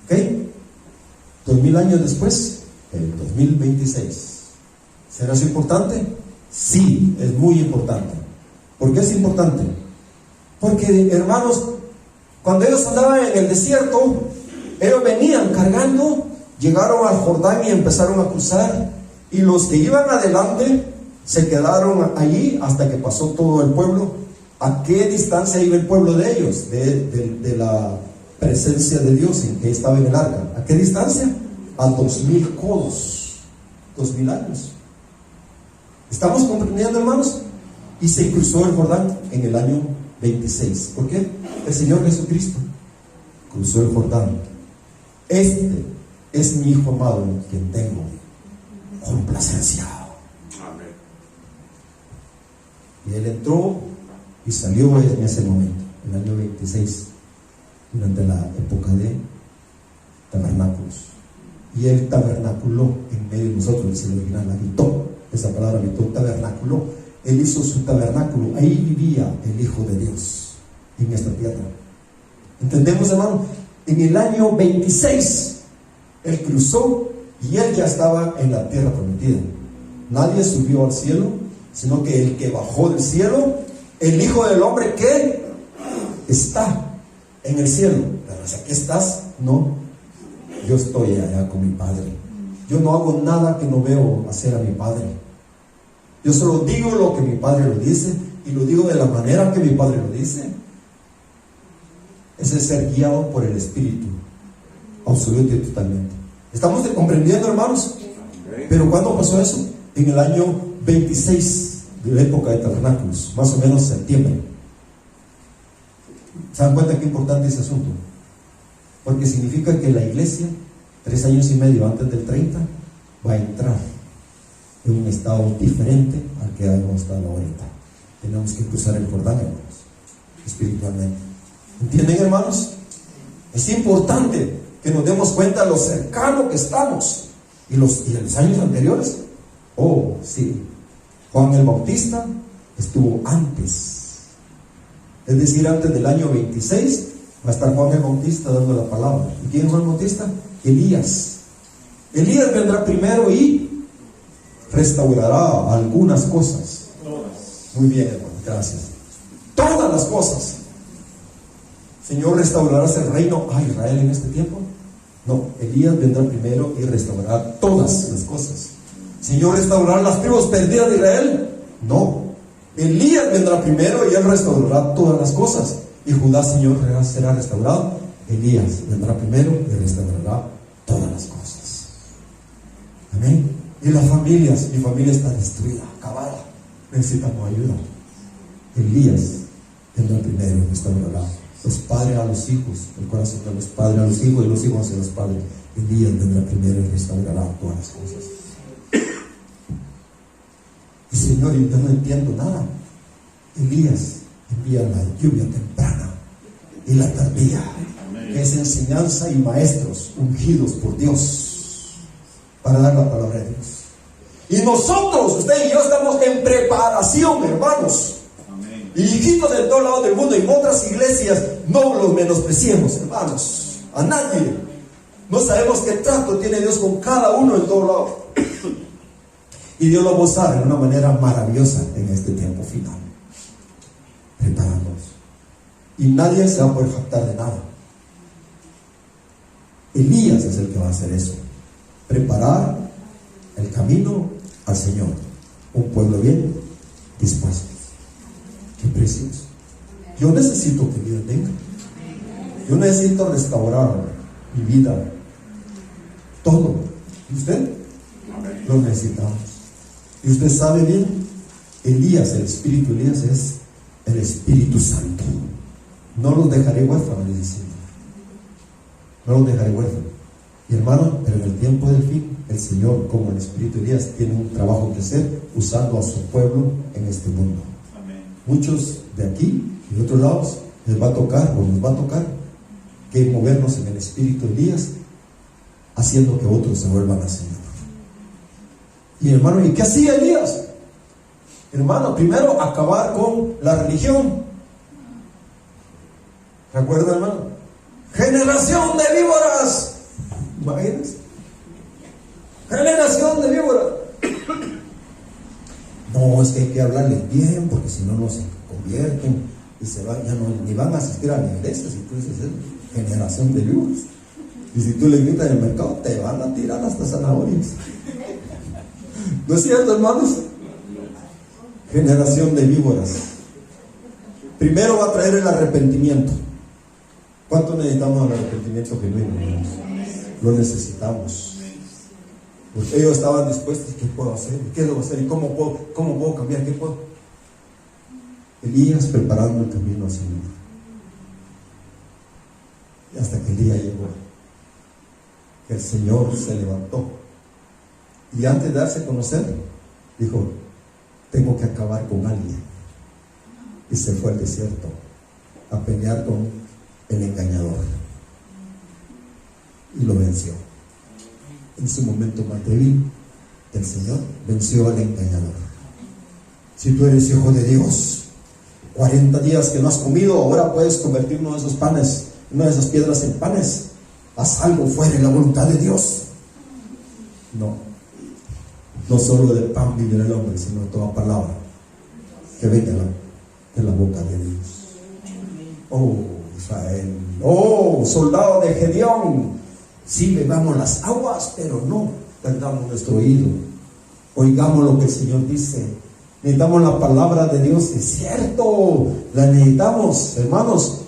¿Ok? 2000 años después, el 2026. ¿Será eso importante? Sí, es muy importante. ¿Por qué es importante? Porque, hermanos, cuando ellos andaban en el desierto, ellos venían cargando, llegaron al Jordán y empezaron a cruzar, y los que iban adelante se quedaron allí hasta que pasó todo el pueblo. ¿A qué distancia iba el pueblo de ellos? De la presencia de Dios en que estaba en el arca. ¿A qué distancia? A 2000 codos, 2000 años. ¿Estamos comprendiendo, hermanos? Y se cruzó el Jordán en el año 26. ¿Por qué? El Señor Jesucristo cruzó el Jordán. Este es mi Hijo amado en quien tengo complacencia. Amén. Y Él entró y salió en ese momento, en el año 26, durante la época de tabernáculos. Y Él tabernaculó en medio de nosotros, dice el original, habitó. Esa palabra habitó, tabernáculo. Él hizo su tabernáculo, ahí vivía el Hijo de Dios, en esta tierra. ¿Entendemos, hermano? En el año 26, Él cruzó y Él ya estaba en la tierra prometida. Nadie subió al cielo, sino que el que bajó del cielo, el Hijo del Hombre que está en el cielo. Pero ¿aquí estás? No, yo estoy allá con mi Padre. Yo no hago nada que no veo hacer a mi Padre. Yo solo digo lo que mi Padre lo dice, y lo digo de la manera que mi Padre lo dice. Ese es ser guiado por el Espíritu, absoluto y totalmente. ¿Estamos comprendiendo, hermanos? Pero ¿cuándo pasó eso? En el año 26 de la época de tabernáculos, más o menos septiembre. ¿Se dan cuenta qué importante es ese asunto? Porque significa que la iglesia, 3 años y medio antes del 30, va a entrar en un estado diferente al que hemos estado ahorita. Tenemos que cruzar el Jordán, hermanos, espiritualmente. ¿Entienden, hermanos? Es importante que nos demos cuenta de lo cercano que estamos. Y en los años anteriores, oh, sí, Juan el Bautista estuvo antes. Es decir, antes del año 26 va a estar Juan el Bautista dando la palabra. ¿Y quién es Juan el Bautista? Elías. Elías vendrá primero y restaurará algunas cosas. Muy bien, hermano, gracias. Todas las cosas Señor, ¿restaurarás el reino a Israel en este tiempo? No, Elías vendrá primero y restaurará todas las cosas. Señor, ¿restaurará las tribus perdidas de Israel? No, Elías vendrá primero y él restaurará todas las cosas. Y Judá, Señor, será restaurado. Elías vendrá primero y restaurará todas las cosas. Amén. Y las familias, mi familia está destruida, acabada. Necesitamos ayuda. Elías vendrá primero y restaurará. Los padres a los hijos, el corazón de los padres a los hijos y los hijos hacia los padres. Elías vendrá primero y restaurará todas las cosas. Y Señor, yo no entiendo nada. Elías envía la lluvia temprana y la tardía, que es enseñanza y maestros ungidos por Dios para dar la palabra de Dios. Y nosotros, usted y yo, estamos en preparación, hermanos. Y hijitos de todos lados del mundo, y en otras iglesias, no los menospreciemos, hermanos, a nadie. No sabemos qué trato tiene Dios con cada uno en todos lados. Y Dios lo va a usar de una manera maravillosa en este tiempo final. Preparándonos. Y nadie se va a poder jactar de nada. Elías es el que va a hacer eso. Preparar el camino al Señor. Un pueblo bien dispuesto. Qué precioso. Yo necesito que Dios venga. Yo necesito restaurar mi vida. Todo. ¿Y usted? Lo necesitamos. Y usted sabe bien, Elías, el espíritu Elías es el Espíritu Santo. No los dejaré huérfanos, dice el Señor. No los dejaré huérfanos. Y hermano, pero en el tiempo del fin, el Señor, como el espíritu Elías, tiene un trabajo que hacer usando a su pueblo en este mundo. Muchos de aquí y de otros lados les va a tocar, o nos va a tocar, que movernos en el espíritu Elías, haciendo que otros se vuelvan al Señor. Y hermano, ¿y qué hacía Elías? Hermano, primero acabar con la religión. ¿Recuerda, hermano? Generación de víboras. Imagínense. Generación de víboras. No, es que hay que hablarles bien, porque si no, no se convierten y se van, ya no, ni van a asistir a la iglesia. Si tú dices generación de víboras, y si tú le gritas en el mercado, te van a tirar hasta zanahorias. ¿No es cierto, hermanos? Generación de víboras. Primero va a traer el arrepentimiento. ¿Cuánto necesitamos el arrepentimiento genuino, hermanos? Lo necesitamos. Porque ellos estaban dispuestos. ¿Qué puedo hacer? ¿Qué debo hacer? ¿Y cómo puedo cambiar? ¿Qué puedo? Elías preparando el camino al Señor. Y hasta que el día llegó, que el Señor se levantó. Y antes de darse a conocer, dijo: tengo que acabar con alguien. Y se fue al desierto a pelear con el engañador. Y lo venció. En su momento más débil, el Señor venció al engañador. Si tú eres hijo de Dios, 40 días que no has comido, ahora puedes convertir uno de esos panes, una de esas piedras en panes. Haz algo fuera de la voluntad de Dios. No solo de pan vivirá el hombre, sino de toda palabra que venga de la boca de Dios. Oh Israel, oh soldado de Gedeón, sí bebamos las aguas, pero no perdamos nuestro oído. Oigamos lo que el Señor dice. Necesitamos la palabra de Dios, es cierto, la necesitamos, hermanos.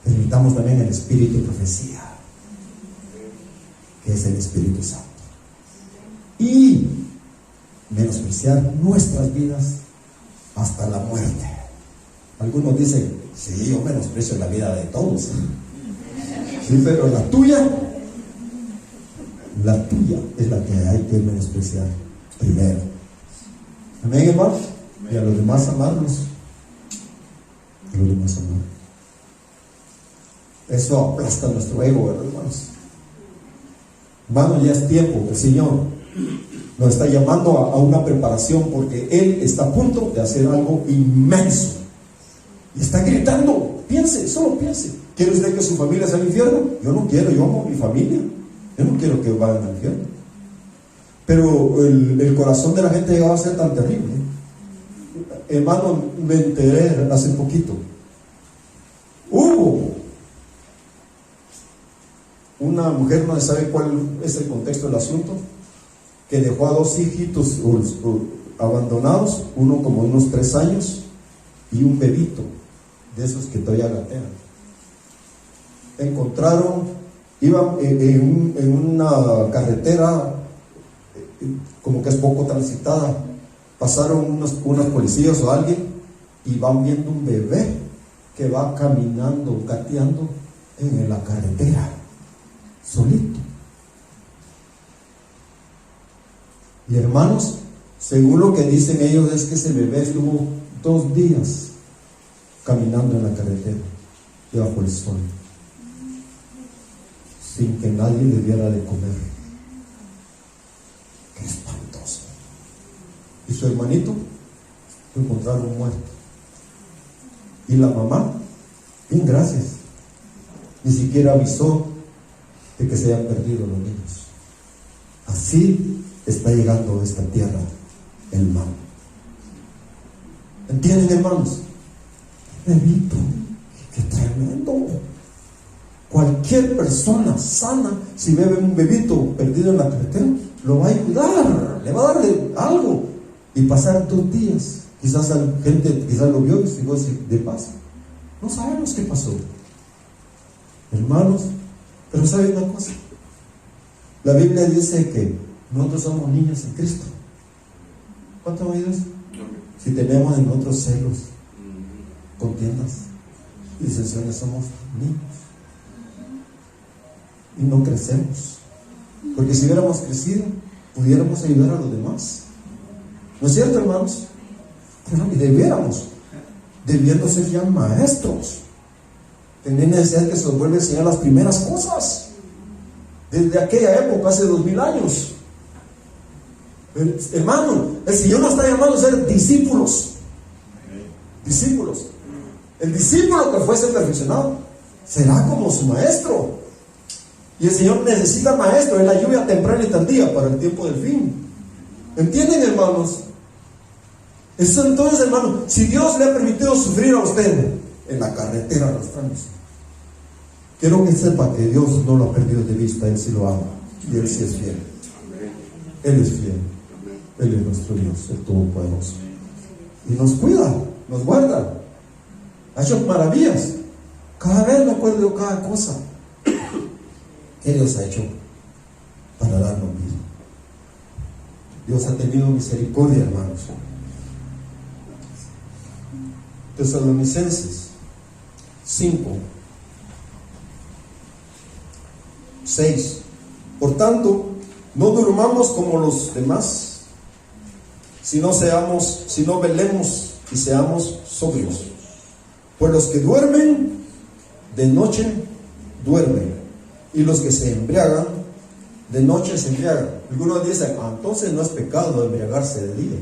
Necesitamos también el espíritu de profecía, que es el Espíritu Santo. Y menospreciar nuestras vidas hasta la muerte. Algunos dicen: sí, yo menosprecio la vida de todos. Sí, pero la tuya es la que hay que menospreciar primero. Amén, hermano. Y a los demás amarlos. A los demás amarlos. Eso aplasta nuestro ego, ¿verdad, hermanos? Hermano, ya es tiempo. El Señor nos está llamando a una preparación, porque Él está a punto de hacer algo inmenso. Y está gritando: piense, solo piense. ¿Quiere usted que su familia sea al infierno? Yo no quiero, yo amo a mi familia. Yo no quiero que vayan al infierno. Pero el corazón de la gente llegaba a ser tan terrible. Hermano, me enteré hace poquito Hubo una mujer, no se sabe cuál es el contexto del asunto, que dejó a 2 hijitos abandonados, uno como unos 3 años y un bebito de esos que todavía gatean. Encontraron, iban en una carretera como que es poco transitada, pasaron unos policías o alguien y van viendo un bebé que va caminando, gateando en la carretera, solito. Y hermanos, según lo que dicen ellos, es que ese bebé estuvo 2 días caminando en la carretera, debajo del sol, sin que nadie le diera de comer. ¡Qué espantoso! Y su hermanito lo encontraron muerto. Y la mamá, bien, gracias, ni siquiera avisó de que se hayan perdido los niños. Así está llegando a esta tierra el mal. ¿Entienden, hermanos? Bebito, qué tremendo. Cualquier persona sana, si ve un bebito perdido en la carretera, lo va a ayudar, le va a dar algo. Y pasar 2 días, quizás la gente lo vio y se fue de paz. No sabemos qué pasó, hermanos. Pero ¿saben una cosa? La Biblia dice que nosotros somos niños en Cristo. ¿Cuánto han oído eso? Si tenemos en nosotros celos, contiendas y disensiones, somos niños y no crecemos, porque si hubiéramos crecido pudiéramos ayudar a los demás, ¿no es cierto, hermanos? Y debiendo ser ya maestros, tener necesidad que se nos vuelva a enseñar las primeras cosas desde aquella época, hace 2000 años. Hermano, el Señor nos está llamando a ser discípulos. Discípulos. El discípulo que fuese perfeccionado será como su maestro. Y el Señor necesita maestro. Es la lluvia temprana y tardía para el tiempo del fin. ¿Entienden, hermanos? Entonces, hermano, si Dios le ha permitido sufrir a usted en la carretera arrastrándose, quiero que sepa que Dios no lo ha perdido de vista. Él sí lo ama y Él sí es fiel. Él es fiel. Él es nuestro Dios, el Todopoderoso, y nos cuida, nos guarda, ha hecho maravillas. Cada vez me acuerdo de cada cosa que Dios ha hecho para darnos vida. Dios ha tenido misericordia, hermanos. Tesalonicenses 5:6. Por tanto, no durmamos como los demás, sino velemos y seamos sobrios. Pues los que duermen de noche duermen, y los que se embriagan de noche se embriagan. Algunos dicen, entonces no es pecado embriagarse de día.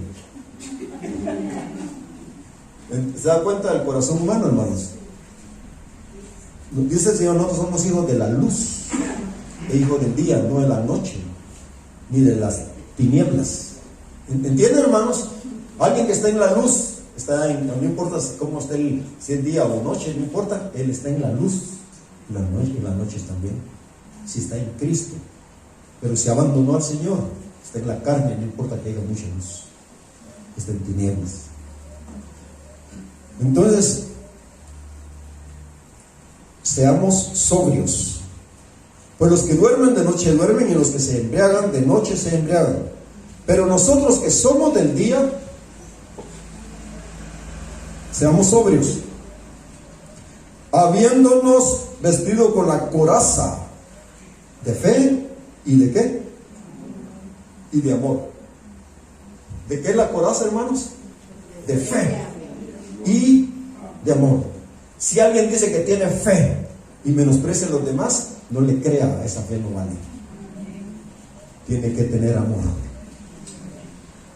¿Se da cuenta del corazón humano, hermanos? Dice el Señor, nosotros somos hijos de la luz e hijos del día, no de la noche ni de las tinieblas. ¿Entienden, hermanos? Alguien que está en la luz, no importa cómo esté si es día o noche, no importa, él está en la luz. Las noches también, si está en Cristo. Pero si abandonó al Señor, está en la carne, no importa que haya mucha luz, está en tinieblas. Entonces, seamos sobrios. Pues los que duermen de noche duermen, y los que se embriagan de noche se embriagan. Pero nosotros que somos del día, seamos sobrios, habiéndonos vestido con la coraza de fe y de ¿qué? Y de amor. ¿De qué es la coraza, hermanos? De fe y de amor. Si alguien dice que tiene fe y menosprecia a los demás, no le crea, esa fe no vale. Tiene que tener amor.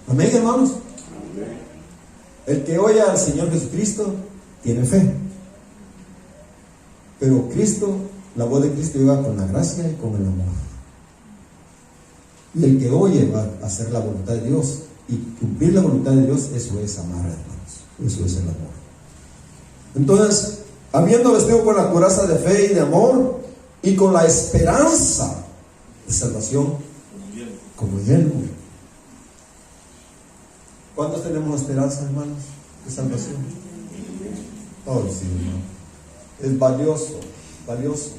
Amén, hermanos. El que oye al Señor Jesucristo tiene fe, pero Cristo, la voz de Cristo llega con la gracia y con el amor. Y el que oye va a hacer la voluntad de Dios, y cumplir la voluntad de Dios, eso es amar, hermanos. Eso es el amor. Entonces, habiendo vestido con la coraza de fe y de amor y con la esperanza de salvación como yelmo. ¿Cuántos tenemos esperanza, hermanos, de salvación? Oh, sí, hermano. Es valioso, valioso.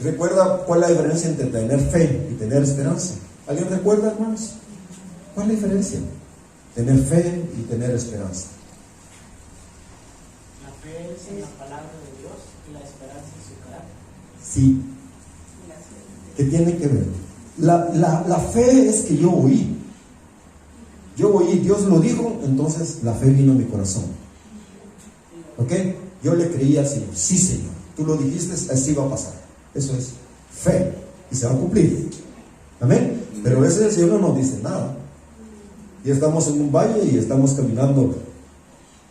¿Recuerda cuál es la diferencia entre tener fe y tener esperanza? ¿Alguien recuerda, hermanos? ¿Cuál es la diferencia? Tener fe y tener esperanza. La fe es en la palabra de Dios y la esperanza en su carácter. Sí. ¿Qué tiene que ver? La fe es que yo oí. Yo oí, Dios lo dijo, entonces la fe vino en mi corazón. ¿Ok? Yo le creía al Señor. Sí, Señor, tú lo dijiste, así va a pasar. Eso es fe y se va a cumplir. Amén. Pero a veces el Señor no nos dice nada. Y estamos en un valle y estamos caminando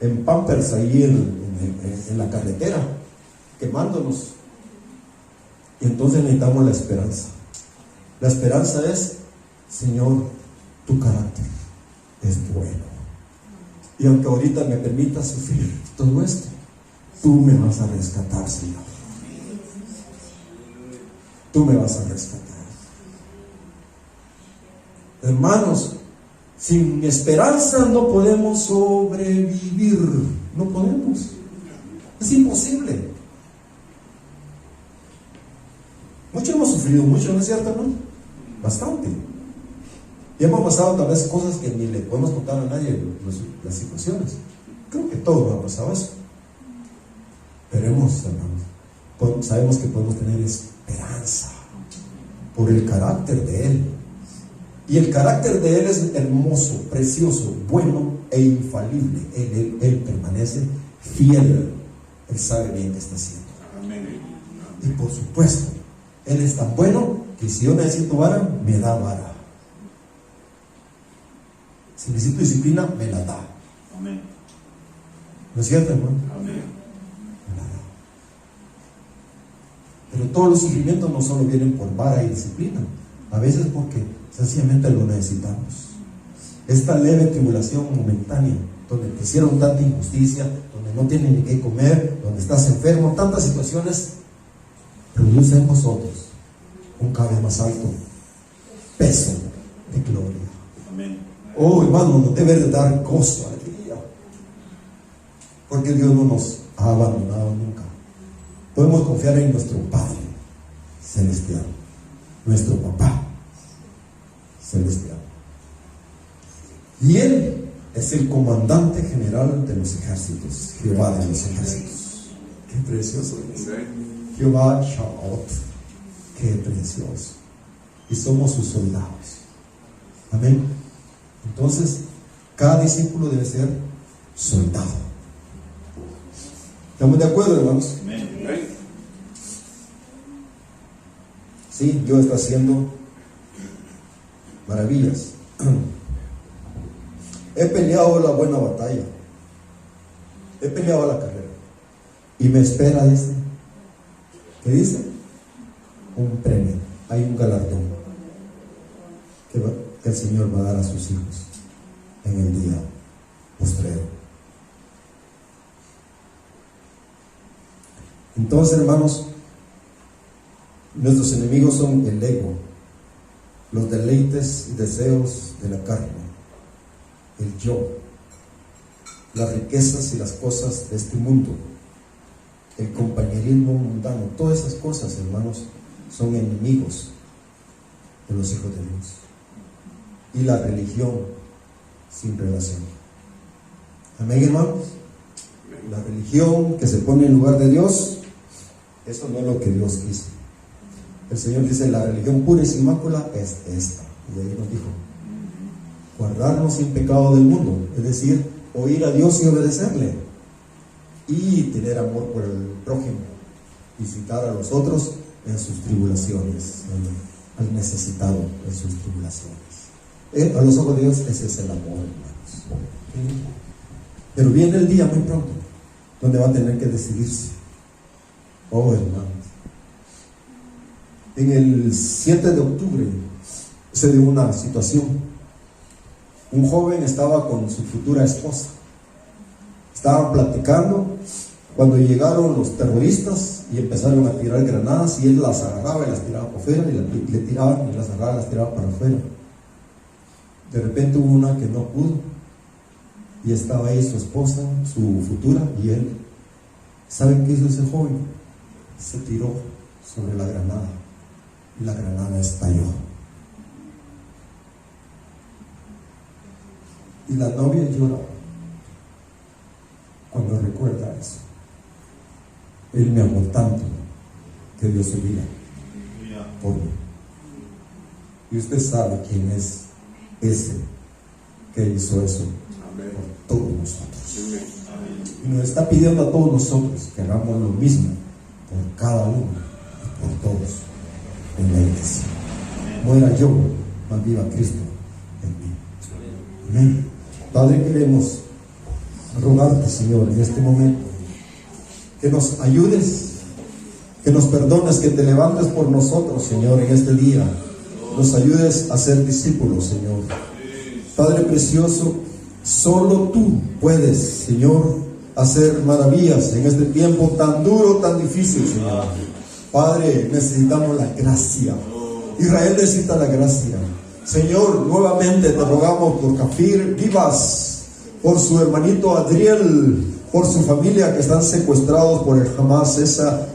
en Pampers ahí en la carretera, quemándonos. Y entonces necesitamos la esperanza. La esperanza es: Señor, tu carácter es bueno. Y aunque ahorita me permitas sufrir todo esto, tú me vas a rescatar, Señor. Tú me vas a rescatar. Hermanos, sin esperanza no podemos sobrevivir. No podemos. Es imposible. Mucho hemos sufrido, mucho, ¿no es cierto, hermano? Bastante. Y hemos pasado tal vez cosas que ni le podemos contar a nadie, las situaciones. Creo que todos nos ha pasado eso. Pero hermanos, sabemos que podemos tener esperanza por el carácter de Él. Y el carácter de Él es hermoso, precioso, bueno e infalible. Él permanece fiel. Él sabe bien qué está haciendo. Y por supuesto, Él es tan bueno que si yo necesito vara, me da vara. Si necesito disciplina, me la da. Amén. ¿No es cierto, hermano? Amén. Me la da. Pero todos los sufrimientos no solo vienen por vara y disciplina. A veces porque sencillamente lo necesitamos. Esta leve tribulación momentánea, donde te hicieron tanta injusticia, donde no tienes ni qué comer, donde estás enfermo, tantas situaciones, produce en vosotros un cada vez más alto peso de gloria. Amén. Oh, hermano, nos debe de dar gozo, alegría, porque Dios no nos ha abandonado nunca. Podemos confiar en nuestro Padre celestial, nuestro Papá celestial. Y Él es el comandante general de los ejércitos, Jehová de los ejércitos. Qué precioso es. Jehová Shaot, qué precioso. Y somos sus soldados. Amén. Entonces, cada discípulo debe ser soldado. ¿Estamos de acuerdo, hermanos? Amén. Sí, Dios está haciendo maravillas. He peleado la buena batalla. He peleado la carrera. Y me espera, dice. ¿Qué dice? Un premio. Hay un galardón que el Señor va a dar a sus hijos en el día postrero. Entonces, hermanos, nuestros enemigos son el ego, los deleites y deseos de la carne, el yo, las riquezas y las cosas de este mundo, el compañerismo mundano. Todas esas cosas, hermanos, son enemigos de los hijos de Dios. Y la religión sin relación. Amén, hermanos. La religión que se pone en lugar de Dios, eso no es lo que Dios quiso. El Señor dice: la religión pura y sin mácula es esta. Y ahí nos dijo: guardarnos sin pecado del mundo, es decir, oír a Dios y obedecerle, y tener amor por el prójimo, visitar a los otros en sus tribulaciones, al necesitado en sus tribulaciones. A los ojos de Dios ese es el amor, hermanos. ¿Sí? Pero viene el día muy pronto donde va a tener que decidirse. Oh, hermanos, en el 7 de octubre se dio una situación. Un joven estaba con su futura esposa. Estaban platicando Cuando llegaron los terroristas y empezaron a tirar granadas, y él las agarraba y las tiraba para afuera, y le tiraban y las agarraba y las tiraba para afuera. De repente hubo una que no pudo, y estaba ahí su esposa, su futura, y él. ¿Saben qué hizo ese joven? Se tiró sobre la granada, y la granada estalló. Y la novia llora cuando recuerda eso. Él me amó tanto que dio su vida por mí. Y usted sabe quién es ese que hizo eso por todos nosotros. Y nos está pidiendo a todos nosotros que hagamos lo mismo por cada uno y por todos en la iglesia. Muera yo, mas viva Cristo en mí. Amén. Padre, queremos rogarte, Señor, en este momento, que nos ayudes, que nos perdones, que te levantes por nosotros, Señor, en este día. Nos ayudes a ser discípulos, Señor. Padre precioso, solo tú puedes, Señor, hacer maravillas en este tiempo tan duro, tan difícil, Señor. Padre, necesitamos la gracia. Israel necesita la gracia. Señor, nuevamente te rogamos por Kafir Vivas, por su hermanito Adriel, por su familia que están secuestrados por el Hamas, esa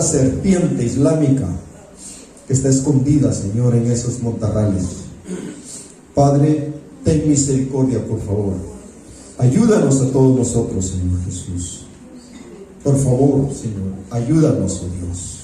serpiente islámica que está escondida, Señor, en esos montarrales. Padre, ten misericordia, por favor. Ayúdanos a todos nosotros, Señor Jesús. Por favor, Señor, ayúdanos, oh Dios.